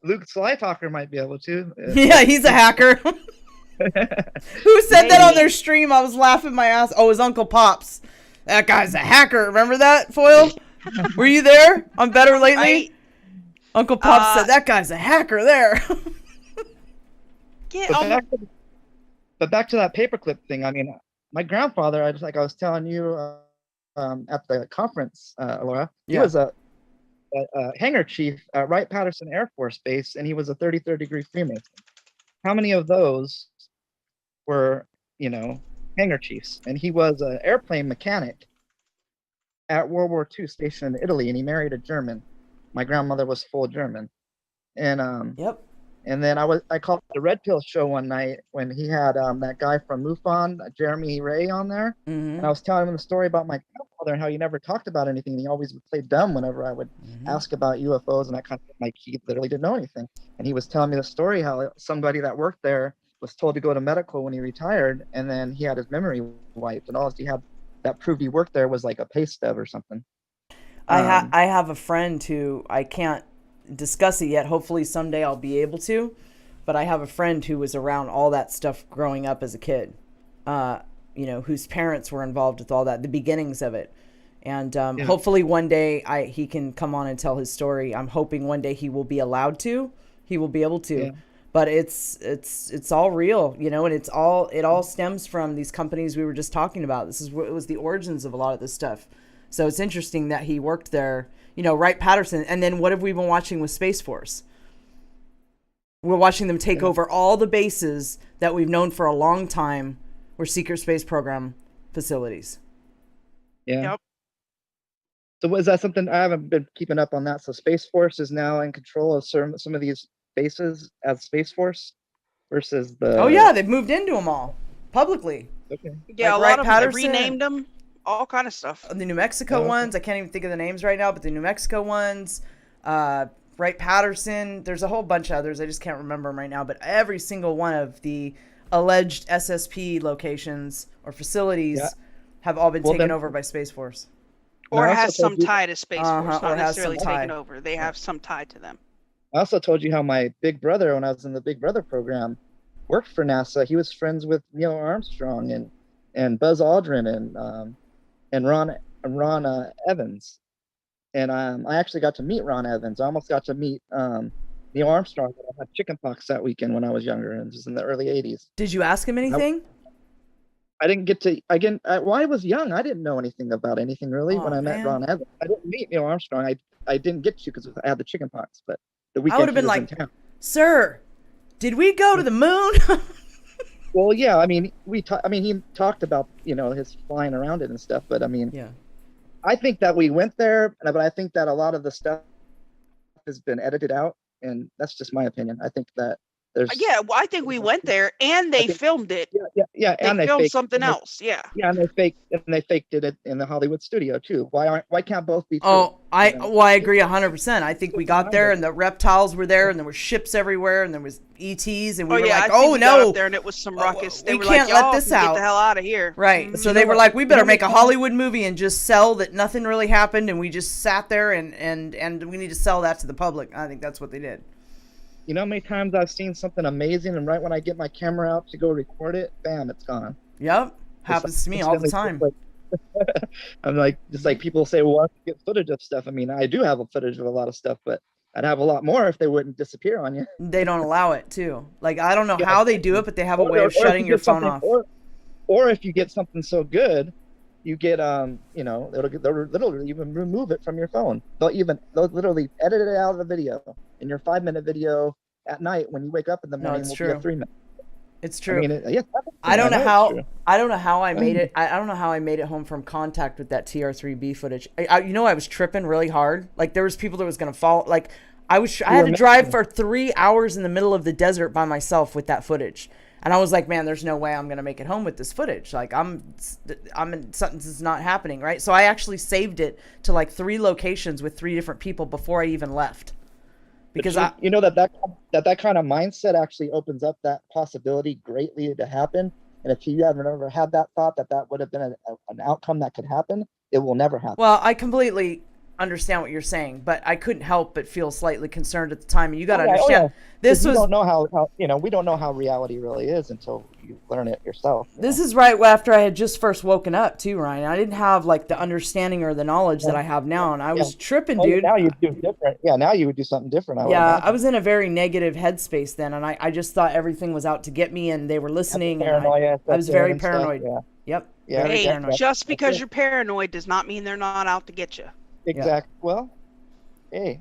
Luke Slytalker might be able to. Yeah, he's a hacker. Who said that on their stream? I was laughing my ass. Oh, his Uncle Pops. That guy's a hacker. Remember that, Foil? Were you there on Better Lately? Uncle Pop said that guy's a hacker there. But back to that paperclip thing. I mean, my grandfather, I was telling you at the conference, Laura, he was a hangar chief at Wright-Patterson Air Force Base, and he was a 33rd degree Freemason. How many of those were, hangar chiefs? And he was an airplane mechanic at World War II stationed in Italy, and he married a German. My grandmother was full German. And yep. And then I called the Red Pill show one night when he had that guy from MUFON, Jeremy Ray, on there. Mm-hmm. And I was telling him the story about my grandfather and how he never talked about anything. He always would play dumb whenever I would ask about UFOs and that kind of thing. Like, he literally didn't know anything. And he was telling me the story how somebody that worked there was told to go to medical when he retired, and then he had his memory wiped, and all he had that proved he worked there was like a pay stub or something. I have a friend who, I can't discuss it yet. Hopefully someday I'll be able to, but I have a friend who was around all that stuff growing up as a kid, whose parents were involved with all that, the beginnings of it. And hopefully one day he can come on and tell his story. I'm hoping one day he will be allowed to, he will be able to. Yeah. But it's all real, and it all stems from these companies we were just talking about. It was the origins of a lot of this stuff. So it's interesting that he worked there, Wright Patterson. And then what have we been watching with Space Force? We're watching them take over all the bases that we've known for a long time were secret space program facilities. Yeah. Yep. So is that something I haven't been keeping up on that? So Space Force is now in control of some of these bases as Space Force versus the... Oh yeah, they've moved into them all publicly. Okay. Yeah, like a lot of them, they renamed them, all kind of stuff. The New Mexico ones, I can't even think of the names right now, but the New Mexico ones, Wright Patterson, there's a whole bunch of others, I just can't remember them right now, but every single one of the alleged SSP locations or facilities have all been taken over by Space Force. Or has some tie to Space Force, not necessarily taken over. They have some tie to them. I also told you how my big brother, when I was in the Big Brother program, worked for NASA. He was friends with Neil Armstrong and Buzz Aldrin and Ron Evans. And I actually got to meet Ron Evans. I almost got to meet Neil Armstrong. I had chickenpox that weekend when I was younger, and it was in the early 80s. Did you ask him anything? I didn't get to. Well, I was young. I didn't know anything about anything really when I met Ron Evans. I didn't meet Neil Armstrong. I didn't get to because I had the chickenpox, but the weekend I would have been like, "Sir, did we go to the moon?" Well, yeah. I mean, he talked about his flying around it and stuff, but I mean, yeah. I think that we went there, but I think that a lot of the stuff has been edited out, and that's just my opinion. I think that there's. Yeah, well, I think we went there and they filmed it. Yeah, and they filmed something else. Yeah. Yeah, and they faked it in the Hollywood studio too. Why can't both be true? Oh, I agree 100%. I think we got there and the reptiles were there and there were ships everywhere and there was ETs and we were like, we got up there and it was some ruckus. They we were can't like, let this out. Get the hell out of here. Right. So they were like, we better make a Hollywood movie and just sell that nothing really happened and we just sat there and we need to sell that to the public. I think that's what they did. You know how many times I've seen something amazing and right when I get my camera out to go record it, bam, it's gone. Yep. Happens to me all the time. I'm like, just like people say, well, I get footage of stuff. I mean, I do have a footage of a lot of stuff, but I'd have a lot more if they wouldn't disappear on you. They don't allow it too. Like, I don't know how they do it, but they have a way of shutting your phone off. Or if you get something so good, you get, they'll literally even remove it from your phone. They'll literally edit it out of the video. In your 5-minute video at night when you wake up in the morning, will be a 3-minute. It's true. I mean, I don't know how I made it. I don't know how I made it home from contact with that TR3B footage. I was tripping really hard. Like there was people that was gonna fall. Like I had to drive for 3 hours in the middle of the desert by myself with that footage. And I was like, man, there's no way I'm gonna make it home with this footage. Like I'm in something's is not happening, right? So I actually saved it to like 3 locations with 3 different people before I even left. Because that kind of mindset actually opens up that possibility greatly to happen. And if you haven't ever had that thought that would have been an outcome that could happen, it will never happen. Well, I completely understand what you're saying, but I couldn't help but feel slightly concerned at the time. And you got to understand, this was. We don't know how we don't know how reality really is until you learn it yourself. This is right after I had just first woken up too, Ryan. I didn't have like the understanding or the knowledge that I have now, and I was tripping, dude. Now you do different. Yeah, now you would do something different. I was in a very negative headspace then, and I just thought everything was out to get me, and they were listening. And I was very paranoid. Yep. Yeah. Hey, just because you're paranoid does not mean they're not out to get you. Exactly. Yeah. Well, hey,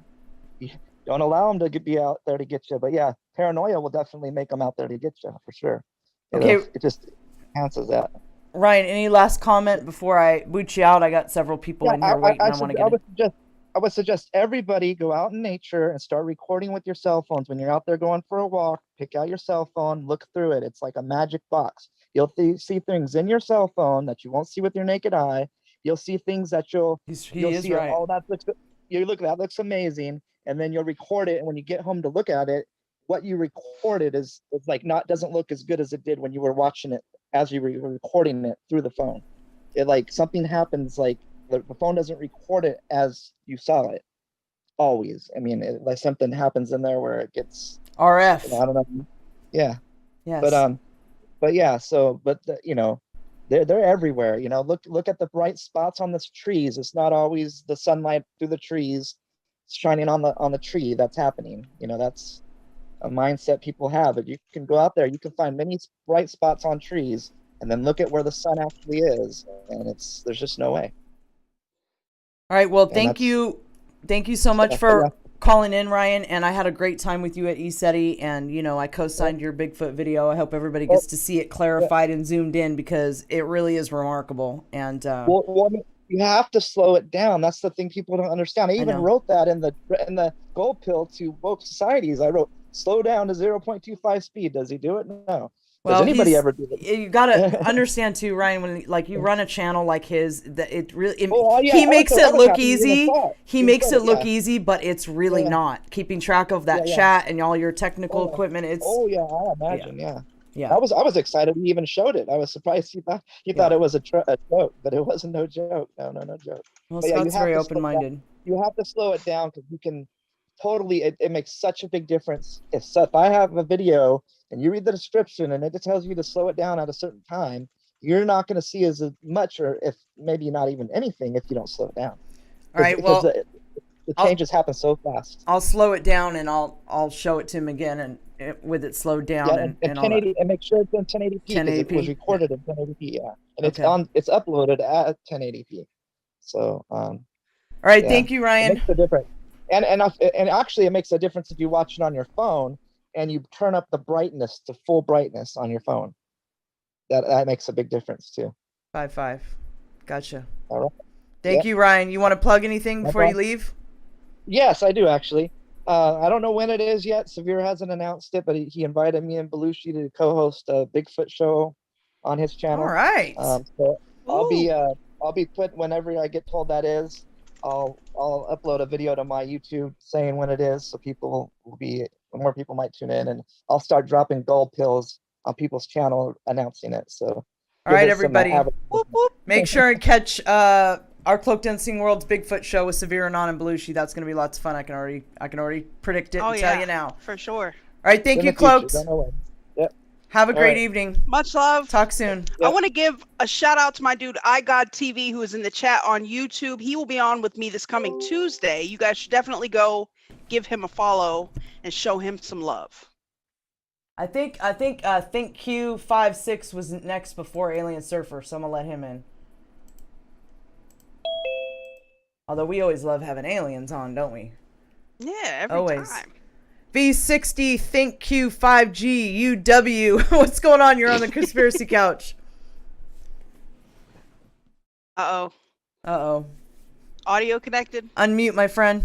don't allow them to be out there to get you. But yeah, paranoia will definitely make them out there to get you for sure. It just enhances that. Ryan, any last comment before I boot you out? I got several people in here waiting. I want to get in. I would suggest everybody go out in nature and start recording with your cell phones. When you're out there going for a walk, pick out your cell phone, look through it. It's like a magic box. You'll see things in your cell phone that you won't see with your naked eye. You'll see things that you'll see. Right. Oh, that looks amazing. And then you'll record it. And when you get home to look at it, what you recorded is like doesn't look as good as it did when you were watching it as you were recording it through the phone. It like something happens, like the phone doesn't record it as you saw it always. I mean, like something happens in there where it gets RF. I don't know. Yeah. Yes. But yeah. So, they're everywhere. Look at the bright spots on the trees. It's not always the sunlight through the trees shining on the tree that's happening. That's a mindset people have. If you can go out there, you can find many bright spots on trees, and then look at where the sun actually is, and there's just no way. All right. Well, thank you so much for calling in, Ryan. And I had a great time with you at ESETI, and I co-signed your Bigfoot video. I hope everybody gets to see it clarified and zoomed in, because it really is remarkable. And you have to slow it down. That's the thing people don't understand. I even wrote that in the gold pill to both societies. I wrote, slow down to 0.25 speed. Does he do it? No. Well, does anybody ever do it? You gotta understand too, Ryan, when you run a channel like his, that it really he makes it look easy. He makes it look easy, but it's really not. Keeping track of that chat and all your technical equipment, it's I imagine, yeah. I was excited he even showed it. I was surprised he thought it was a joke, but it wasn't no joke. No joke. Well, Scott's very open-minded. You have to slow it down, because you can totally, it makes such a big difference. If I have a video and you read the description and it tells you to slow it down at a certain time, you're not going to see as much, or if maybe not even anything, if you don't slow it down. All right. Well, the changes happen so fast. I'll slow it down and I'll show it to him again with it slowed down and 1080, and make sure it's in 1080p. 1080p. It was recorded in 1080p. Yeah, and it's uploaded at 1080p. So all right. Thank you, Ryan. It makes a difference. And actually, it makes a difference if you watch it on your phone and you turn up the brightness to full brightness on your phone. That makes a big difference too. 5.5. Gotcha. All right. Thank you, Ryan. You want to plug anything before you leave? Yes, I do actually. I don't know when it is yet. Severe hasn't announced it, but he invited me and Belushi to co-host a Bigfoot show on his channel. All right. So I'll be put whenever I get told that is. I'll upload a video to my YouTube saying when it is, so more people might tune in, and I'll start dropping gold pills on people's channel announcing it. So all right, everybody, whoop, whoop. Make sure and catch our Cloaked and Sing World's Bigfoot show with Severe Anon and Belushi. That's going to be lots of fun. I can already predict it and tell you now. For sure. All right, thank you, Cloaked. Yep. Have a great evening. Much love. Talk soon. I want to give a shout out to my dude iGodTV, who is in the chat on YouTube. He will be on with me this coming Tuesday. You guys should definitely go give him a follow and show him some love. I think Q56 was next before Alien Surfer, so I'm gonna let him in. Although we always love having aliens on, don't we? Yeah, every time. V60 Think Q5G UW. What's going on? You're on the conspiracy couch. Uh-oh. Audio connected? Unmute, my friend.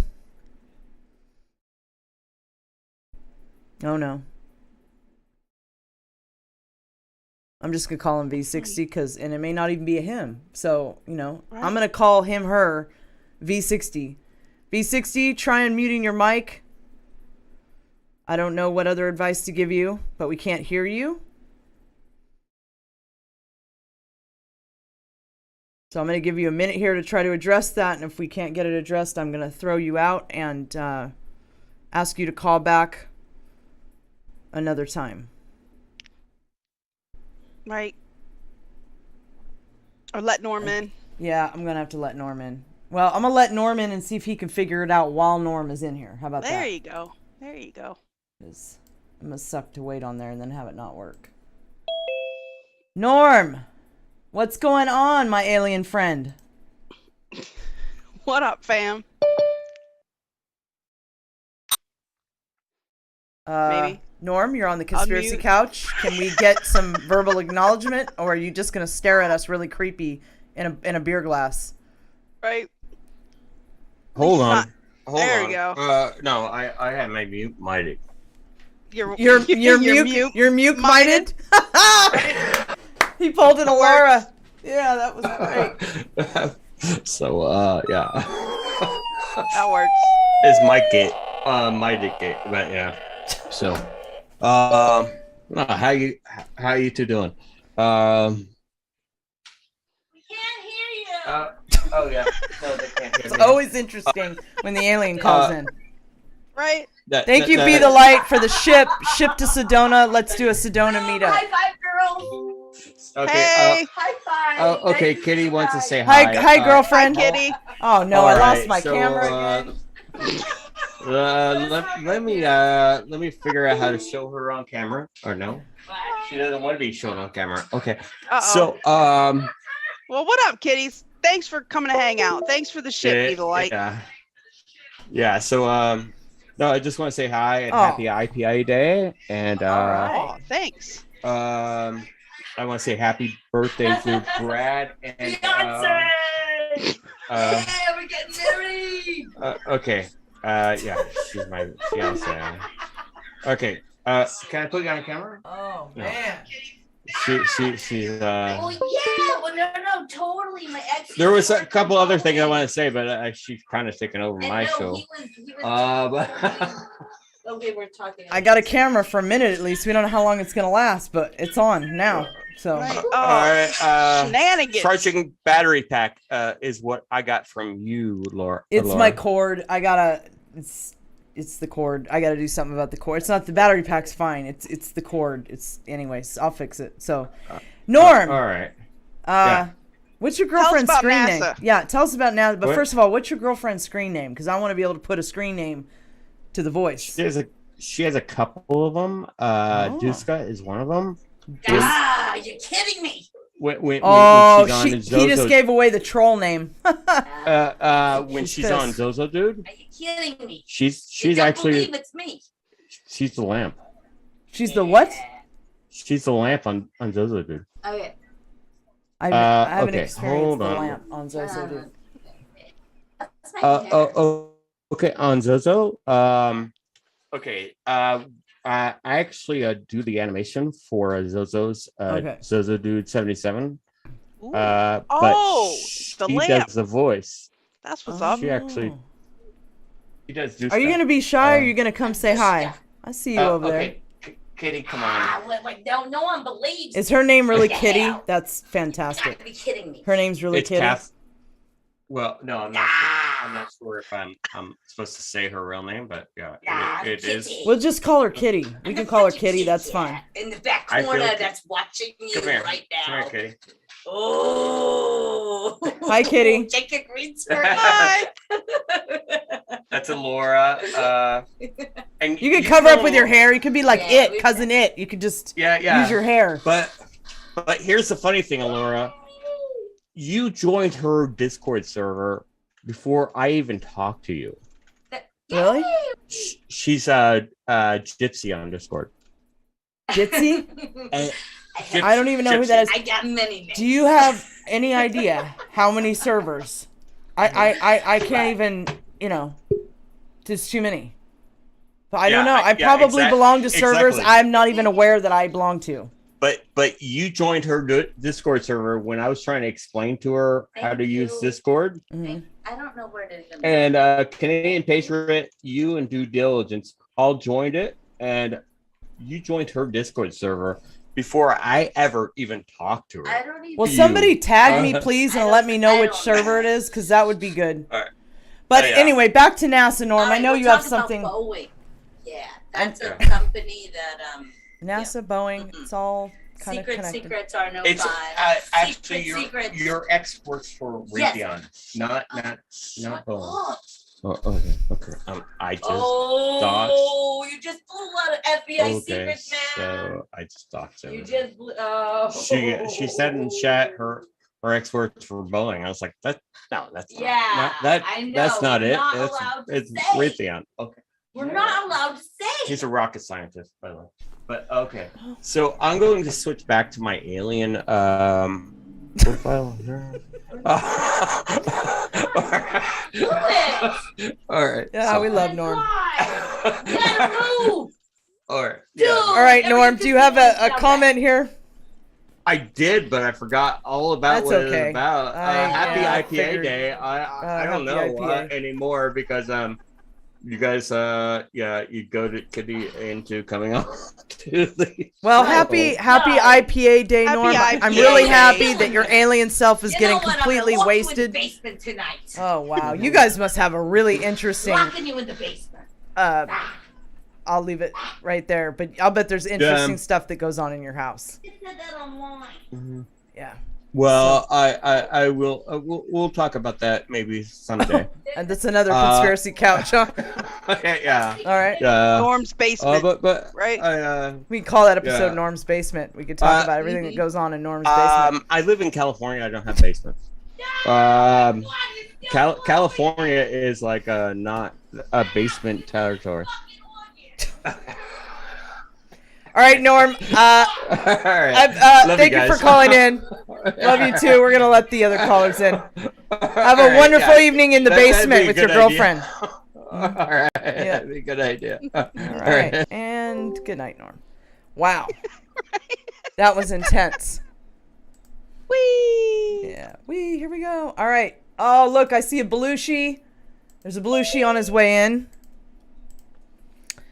Oh no. I'm just gonna call him V60 and it may not even be a him. So, right. I'm gonna call him her V60. V60, try unmuting your mic. I don't know what other advice to give you, but we can't hear you. So I'm going to give you a minute here to try to address that. And if we can't get it addressed, I'm going to throw you out and ask you to call back another time. Right. Or let Norm in. Yeah, I'm going to have to let Norm in. Well, I'm going to let Norm in and see if he can figure it out while Norm is in here. How about that? There you go. There you go. Because it must suck to wait on there and then have it not work. Norm! What's going on, my alien friend? What up, fam? Maybe. Norm, you're on the conspiracy couch. Can we get some verbal acknowledgement, or are you just gonna stare at us really creepy in a beer glass? Right. Hold on. There you go. No, I had my mute mighty. You're mute-minded? He pulled an Alara. Yeah, that was great. So, yeah. That works. It's my gate. My gate, but yeah. So, how you two doing? Oh yeah. No, they can't hear It's me. always interesting when the alien calls in. Right. Thank you, Be the Light, for the ship to Sedona. Let's do a Sedona meetup. High five, girls. Okay. Hey. High five. Oh, okay. Kitty wants to say hi. Hi, girlfriend. Hi, Kitty. Oh no, I lost my camera again. Let me figure out how to show her on camera. Or no, she doesn't want to be shown on camera. Okay. So Well, what up, kitties? Thanks for coming to hang out. Thanks for the ship, Be the Light. Yeah. So no, I just want to say hi and happy IPA day, and thanks. I want to say happy birthday to Brad and yeah, we're getting married. Okay. Yeah, she's my fiance. Okay. Can I put you on camera? Oh man. She's Oh yeah, well no, totally. My ex. There was a couple other things I want to say, but she's kind of taking over my show. He was okay, we're talking. I got a camera for a minute at least. We don't know how long it's gonna last, but it's on now. So. All right. Shenanigans. Charging battery pack is what I got from you, Laura. It's my cord. It's the cord. I gotta do something about the cord. It's not the battery pack's fine. It's the cord. Anyways. I'll fix it. So, Norm. All right. What's your girlfriend's Tell us about screen name? NASA. Yeah, tell us about NASA. But What? first of all, what's your girlfriend's screen name? Because I want to be able to put a screen name to the voice. She has a couple of them. Duska is one of them. Ah, you're kidding me. When she's on he Zozo, just gave away the troll name. when She's she's on pissed. Zozo, dude. Are you kidding me? She's You don't actually believe it's me. she's the lamp. She's the what? She's the lamp on Zozo, dude. Okay. I haven't okay, experienced hold the on. lamp on Zozo. Dude. That's my hair. Okay, on Zozo. Okay. I actually do the animation for Zozo's Zozo Dude 77. But the she lamp. does the voice. That's what's up. She does do Are you stuff. gonna be shy or are you gonna come say hi? I see you over there. Okay. Kitty, come on. No one believes. Is her name really What the Kitty? hell? That's You fantastic. gotta be kidding me. Her name's really It's Kitty. Kath. Well, no, I'm not sure if I'm supposed to say her real name, but yeah, it is. We'll just call her Kitty. We can call her Kitty. That's fine. In the back I feel- corner that's watching you Come here. right Come now. here, Kitty. Oh. Hi, Kitty. Check your green skirt. That's Alora. And You could cover up with your know- hair. You could be like Yeah, it, cousin it. You could just Yeah. use your hair. But here's the funny thing, Alora. You joined her Discord server before I even talked to you. Really? She's Gypsy on Discord. Jitsi? And I don't even know who that is. I got many names. Do you have any idea how many servers? I can't even, there's too many. But I don't know. I probably belong to servers exactly. I'm not even aware that I belong to. But you joined her Discord server when I was trying to explain to her how to use Discord. Mm-hmm. I don't know where it is. And Canadian Patriot, you and Due Diligence all joined it, and you joined her Discord server before I ever even talked to her. I don't even. Well, somebody tag me, please, and let me know which server it is, because that would be good. All right. But yeah. anyway, back to NASA, Norm. I know we're you have talking about something. Boeing. Yeah, that's a company that NASA, Boeing, it's all kind of connected. secrets are no It's fun. actually secrets. your ex works for Yes. Raytheon, not Boeing. Oh, Oh, okay. I just thought. oh, you just blew out of FBI secrets, man. So I just thought so. You just blew. Oh. She said in chat her ex works for Boeing. I was like, that's not Yeah, that I know. that's not We're it. not allowed to It's say. Raytheon. Okay. We're not allowed to say. She's a rocket scientist, by the way. But okay, so I'm going to switch back to my alien profile here. All right. Yeah, we love Norm. All right. All right, Norm, do you have a comment here? I did, but I forgot all about That's what okay. it was about. Happy I IPA figured. day. I don't Happy know IPA. anymore because you guys you go to into coming on to the Well, happy IPA day, Happy Norm. I'm IPA really day. happy that your alien self is getting know what? completely I'm gonna lock you in wasted. the basement tonight. Oh wow, you guys must have a really interesting. Locking you in the basement. I'll leave it right there, but I'll bet there's interesting stuff that goes on in your house. You said that online. Mm-hmm. Yeah. Well, I will. We'll talk about that maybe someday. And that's another conspiracy couch, huh? Yeah. All right. Norm's basement. But right. We can call that episode Yeah. Norm's basement. We could talk about everything that goes on in Norm's basement. I live in California. I don't have basements. California is like not a basement territory. All right, Norm. All right. Thank you for calling in. Love you too. We're gonna let the other callers in. Have a wonderful evening in the basement with your girlfriend. All right. Yeah. That'd be a good idea. All right. And good night, Norm. Wow. That was intense. Whee! Yeah. Whee, here we go. All right. Oh, look, I see a Belushi. There's a Belushi on his way in.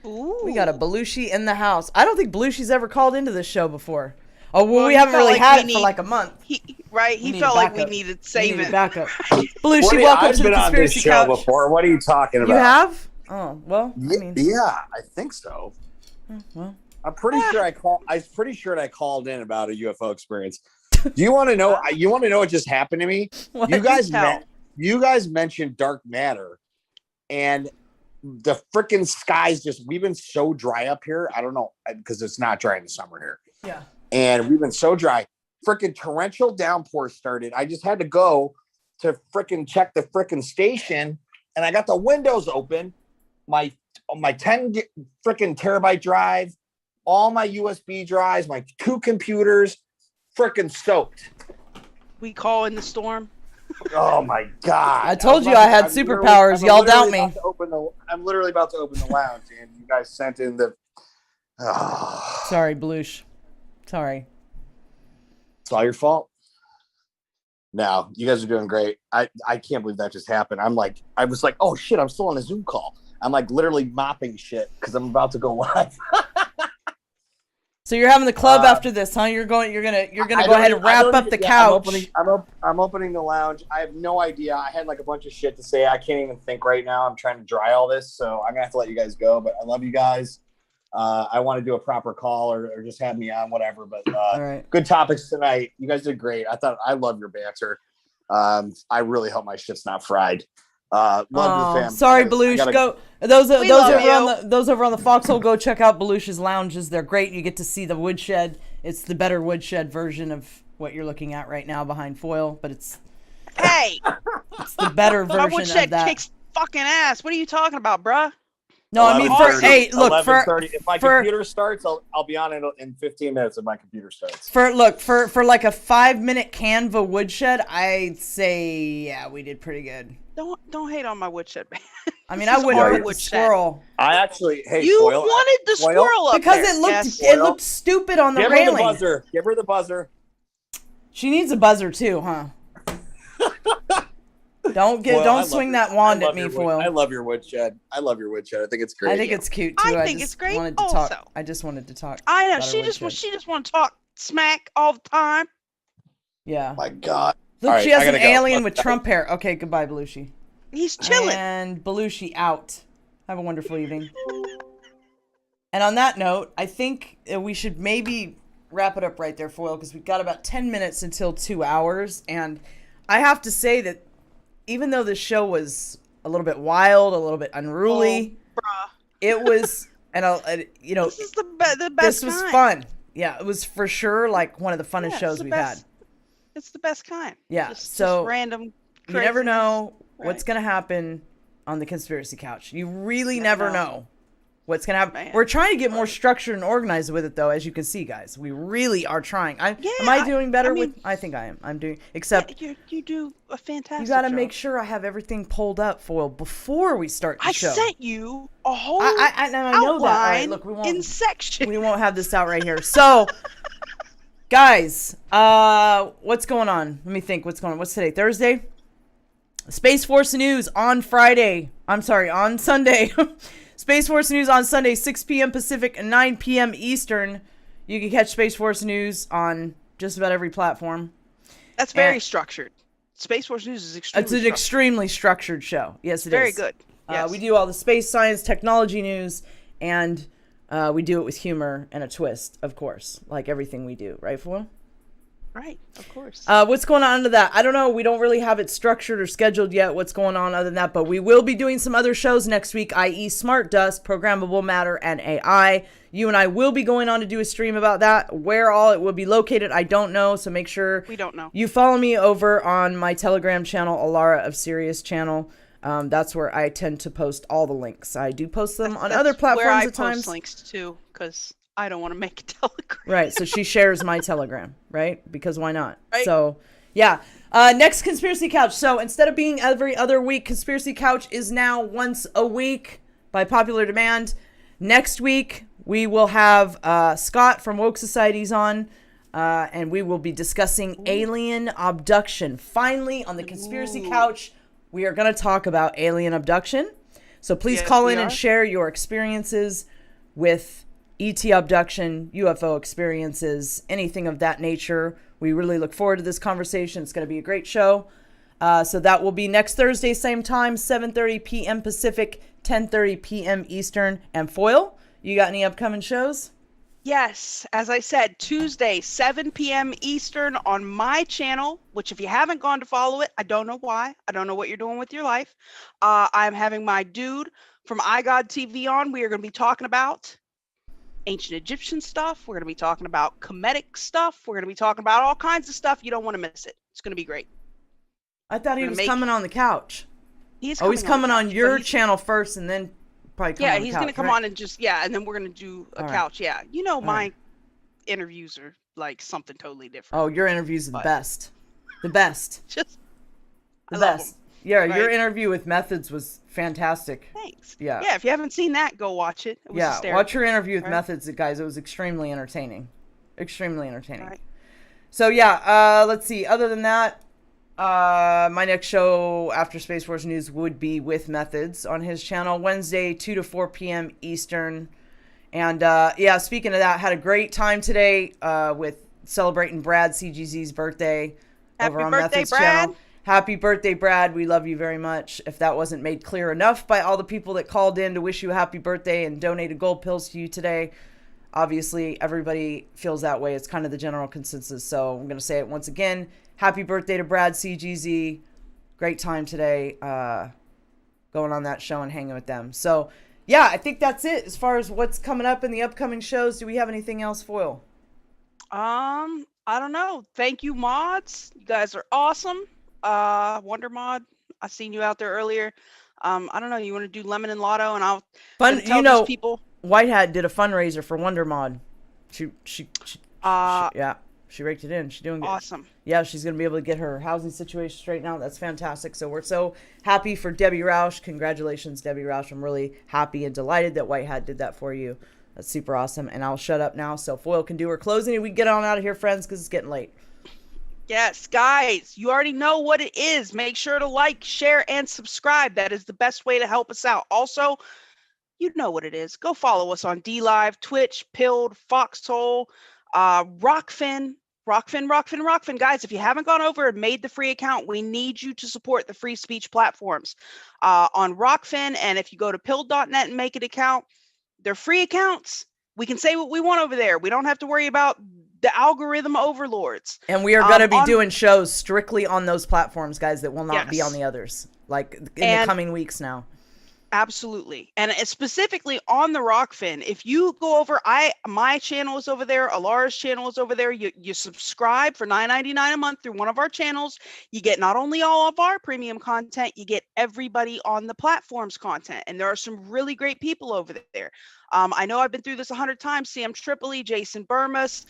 Ooh. We got a Belushi in the house. I don't think Belushi's ever called into this show before. Oh, well, we he haven't felt really like had we it for need- like a month. He need felt like we backup. needed We saving. needed backup. Belushi, welcome I've to the been on this Conspiracy show Couch. before. What are you talking about? You have? Oh, well, I mean. Yeah, I think so. Well. I'm pretty sure I'm pretty sure I called in about a UFO experience. Do you want to know? You want to know what just happened to me? What? You guys mentioned dark matter, and the freaking skies we've been so dry up here. I don't know because it's not dry in the summer here. Yeah. And we've been so dry. Freaking torrential downpour started. I just had to go to freaking check the freaking station, and I got the windows open. My 10 freaking terabyte drive, all my USB drives, my 2 computers, freaking soaked. We call in the storm. Oh my god! I told you I had superpowers. Y'all doubt me. I'm literally about to open the lounge, and you guys sent in the. Sorry, Belush. Sorry. It's all your fault. No, you guys are doing great. I can't believe that just happened. I was like, oh shit, I'm still on a Zoom call. I'm like literally mopping shit because I'm about to go live. So you're having the club after this, huh? You're gonna go ahead and wrap up the couch. I'm opening the lounge. I have no idea. I had like a bunch of shit to say. I can't even think right now. I'm trying to dry all this, so I'm gonna have to let you guys go. But I love you guys. I want to do a proper call or just have me on, whatever. But all right. Good topics tonight. You guys did great. I love your banter. I really hope my shit's not fried. Love the fam. Sorry, Belush. Go those over on the foxhole. Go check out Belush's lounges. They're great. You get to see the woodshed. It's the better woodshed version of what you're looking at right now behind foil, but it's the better My version woodshed of that. kicks fucking ass. What are you talking about, bruh? No, I mean look for 11:30. If my computer starts, I'll be on it in 15 minutes if my computer starts. For like a 5-minute Canva woodshed, I'd say yeah, we did pretty good. Don't hate on my woodshed, man. I mean, I wouldn't hurt the squirrel. I actually you Foil, wanted the squirrel up because there. it looked stupid on the Give railing. her the buzzer. Give her the buzzer. She needs a buzzer too, huh? Don't swing that wand at me, Foil. I love your woodshed. I think it's great. I think it's cute too. I think it's great wanted to also. talk. I just wanted to talk. I know about she our just woodshed. want to talk smack all the time. Yeah. My God. Look, All right, she has I an gotta go. alien with Trump hair. Okay, goodbye, Belushi. He's chilling. And Belushi out. Have a wonderful evening. And on that note, I think we should maybe wrap it up right there, Foil, because we've got about 10 minutes until 2 hours. And I have to say that even though this show was a little bit wild, a little bit unruly, it was, this is the best. This was kind. fun. Yeah, it was for sure like one of the funnest shows we've had. It's the best kind. Yeah, just You random. never know Right. what's going to happen on the Conspiracy Couch. You really never know what's going to happen. Man. We're trying to get more structured and organized with it, though, as you can see, guys. We really are trying. Am I doing better with... I think I am. I'm doing... Except... You do a fantastic You got to job. make sure I have everything pulled up, Foil, before we start the show. I sent you a whole I know that. All right, outline look, we won't, in section. We won't have this out right here. So, guys, what's going on? Let me think. What's going on? What's today? Thursday? Space Force News on Friday. I'm sorry, on Sunday. Space Force News on Sunday, 6 p.m. Pacific and 9 p.m. Eastern. You can catch Space Force News on just about every platform. That's very structured. Space Force News is extremely It's an extremely structured show. Yes, it is. Very good. Yes. We do all the space science, technology news, and we do it with humor and a twist, of course, like everything we do. Right, Foil? Right, of course. What's going on under that? I don't know. We don't really have it structured or scheduled yet what's going on other than that, but we will be doing some other shows next week, i.e. Smart Dust, Programmable Matter, and AI. You and I will be going on to do a stream about that. Where all it will be located, I don't know, so make sure we don't know. You follow me over on my Telegram channel, Alara of Sirius channel. That's where I tend to post all the links. I do post them on other platforms where I at times. post links too, because I don't want to make a Telegram. Right, so she shares my Telegram, right? Because why not? Right. So, yeah. Next Conspiracy Couch. So instead of being every other week, Conspiracy Couch is now once a week by popular demand. Next week, we will have Scott from Woke Societies on, and we will be discussing alien abduction. Finally, on the Conspiracy Couch, we are going to talk about alien abduction. So please call in and share your experiences with ET abduction, UFO experiences, anything of that nature. We really look forward to this conversation. It's going to be a great show. So that will be next Thursday, same time, 7:30 p.m. Pacific, 10:30 p.m. Eastern. And Foil, you got any upcoming shows? Yes, as I said, Tuesday, 7 p.m. Eastern on my channel, which if you haven't gone to follow it, I don't know why. I don't know what you're doing with your life. I'm having my dude from iGod TV on. We are going to be talking about ancient Egyptian stuff. We're going to be talking about Kemetic stuff. We're going to be talking about all kinds of stuff. You don't want to miss it. It's going to be great. I thought he was coming on the couch. He's coming on your channel first and then probably come on the couch. He's going to come on and just, and then we're going to do a couch. Yeah. You know, my interviews are like something totally different. Oh, your interviews are the best. The best. Just the best. Yeah, your interview with Methods was fantastic. Thanks. Yeah. Yeah, if you haven't seen that, go watch it. It was hysterical. Watch your interview with Methods, guys. It was extremely entertaining. Extremely entertaining. Right. So, let's see. Other than that, my next show after Space Force News would be with Methods on his channel, Wednesday, 2 to 4 p.m. Eastern. And, speaking of that, had a great time today with celebrating Brad CGZ's birthday over on Methods channel. Happy birthday, Brad. We love you very much. If that wasn't made clear enough by all the people that called in to wish you a happy birthday and donated gold pills to you today, obviously everybody feels that way. It's kind of the general consensus. So I'm going to say it once again. Happy birthday to Brad CGZ. Great time today going on that show and hanging with them. So, I think that's it as far as what's coming up in the upcoming shows. Do we have anything else, Foil? I don't know. Thank you, mods. You guys are awesome. Wonder Mod, I seen you out there earlier. I don't know, you want to do Lemon and Lotto and I'll tell these people. White Hat did a fundraiser for Wonder Mod. She raked it in. She's doing good. Awesome. Yeah, she's going to be able to get her housing situation straightened out. That's fantastic. So we're so happy for Debbie Roush. Congratulations, Debbie Roush. I'm really happy and delighted that White Hat did that for you. That's super awesome. And I'll shut up now so Foil can do her closing and we can get on out of here, friends, because it's getting late. Yes, guys, you already know what it is. Make sure to like, share, and subscribe. That is the best way to help us out. Also, you know what it is. Go follow us on DLive, Twitch, Pilled, Foxhole, Rockfin. Guys, if you haven't gone over and made the free account, we need you to support the free speech platforms on Rockfin. And if you go to pilled.net and make an account, they're free accounts. We can say what we want over there. We don't have to worry about the algorithm overlords. And we are going to be doing shows strictly on those platforms, guys, that will not be on the others, like in the coming weeks now. Absolutely. And it's specifically on the Rockfin. If you go over, my channel is over there, Alara's channel is over there. You subscribe for $9.99 a month through one of our channels. You get not only all of our premium content, you get everybody on the platform's content. And there are some really great people over there. I know I've been through this 100 times. Sam Tripoli, Jason Burmas,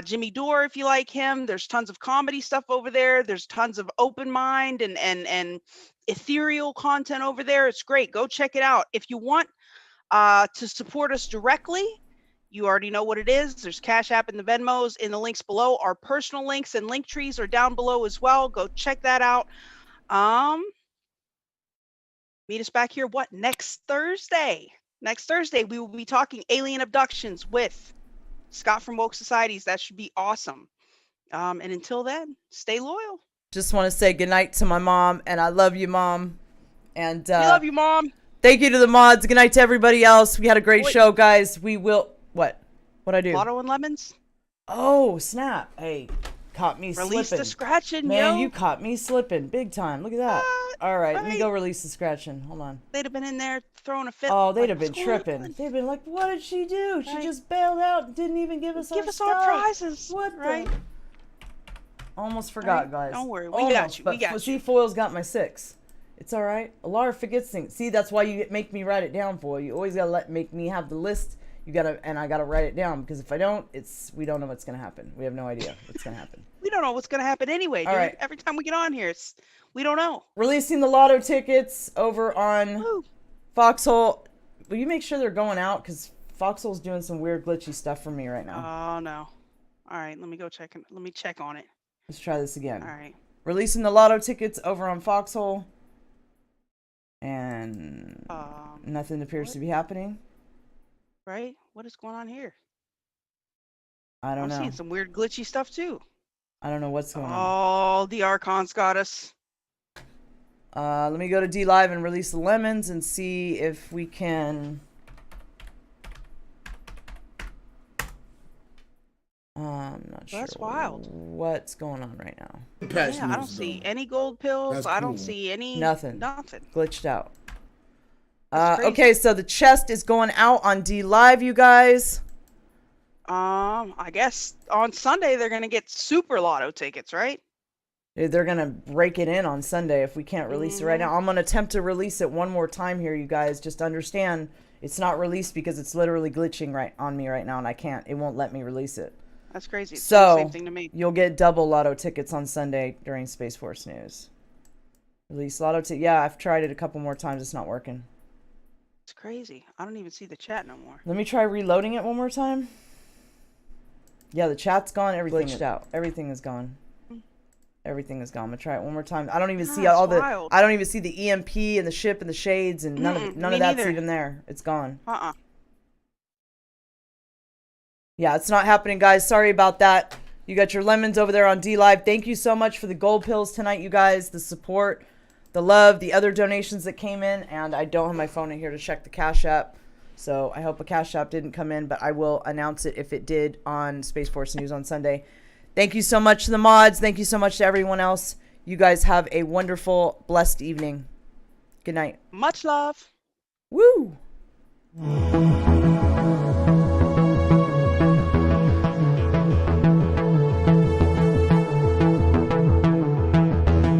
Jimmy Dore, if you like him. There's tons of comedy stuff over there. There's tons of open mind and ethereal content over there. It's great. Go check it out. If you want to support us directly, you already know what it is. There's Cash App and the Venmos in the links below. Our personal links and link trees are down below as well. Go check that out. Meet us back here, next Thursday? Next Thursday, we will be talking alien abductions with Scott from Woke Societies. That should be awesome. And until then, stay loyal. Just want to say goodnight to my mom, and I love you, Mom. And we love you, Mom. Thank you to the mods. Good night to everybody else. We had a great show, guys. We will... What? What'd I do? Lotto and lemons. Oh, snap. Hey, caught me slipping. Release the scratching, Man, yo. you caught me slipping big time. Look at that. All right, let me go release the scratching. Hold on. They'd have been in there throwing a fit. Oh, they'd have been tripping. They'd been like, what did she do? She just bailed out and didn't even give us our prizes. What right? the... Almost forgot, guys. Don't worry. We Almost, got you. We but got you. See, Foil's got my 6. It's all right. Alara forgets things. See, that's why you make me write it down, Foil. You always gotta make me have the list. You gotta, and I gotta write it down, because if I don't, we don't know what's gonna happen. We have no idea what's gonna happen. We don't know what's gonna happen anyway, dude. All right. Every time we get on here, we don't know. Releasing the Lotto tickets over on Foxhole. Will you make sure they're going out? Because Foxhole's doing some weird glitchy stuff for me right now. Oh no. All right, let me go check. Let me check on it. Let's try this again. All right. Releasing the Lotto tickets over on Foxhole. And nothing appears to be happening. Right? What is going on here? I don't know. I'm seeing some weird glitchy stuff too. I don't know what's going on. Oh, the Archons got us. Let me go to D Live and release the lemons and see if we can... I'm not sure. That's wild. What's going on right now? Yeah, I don't see any gold pills. I don't see any... Nothing. Nothing. Glitched out. Okay, so the chest is going out on D Live, you guys. I guess on Sunday they're gonna get super Lotto tickets, right? They're gonna break it in on Sunday if we can't release it right now. I'm gonna attempt to release it one more time here, you guys. Just understand, it's not released because it's literally glitching right on me right now, and I can't. It won't let me release it. That's crazy. It's So the same thing to me. you'll get double Lotto tickets on Sunday during Space Force News. Release Lotto tickets. Yeah, I've tried it a couple more times. It's not working. It's crazy. I don't even see the chat no more. Let me try reloading it one more time. Yeah, the chat's gone. Everything glitched out. Everything is gone. Everything is gone. I'm gonna try it one more time. I don't even see all the. I don't even see the EMP and the ship and the shades and none of that's neither. even there. It's gone. Yeah, it's not happening, guys. Sorry about that. You got your lemons over there on D Live. Thank you so much for the gold pills tonight, you guys. The support, the love, the other donations that came in, and I don't have my phone in here to check the Cash App. So I hope a Cash App didn't come in, but I will announce it if it did on Space Force News on Sunday. Thank you so much to the mods. Thank you so much to everyone else. You guys have a wonderful, blessed evening. Good night. Much love. Woo!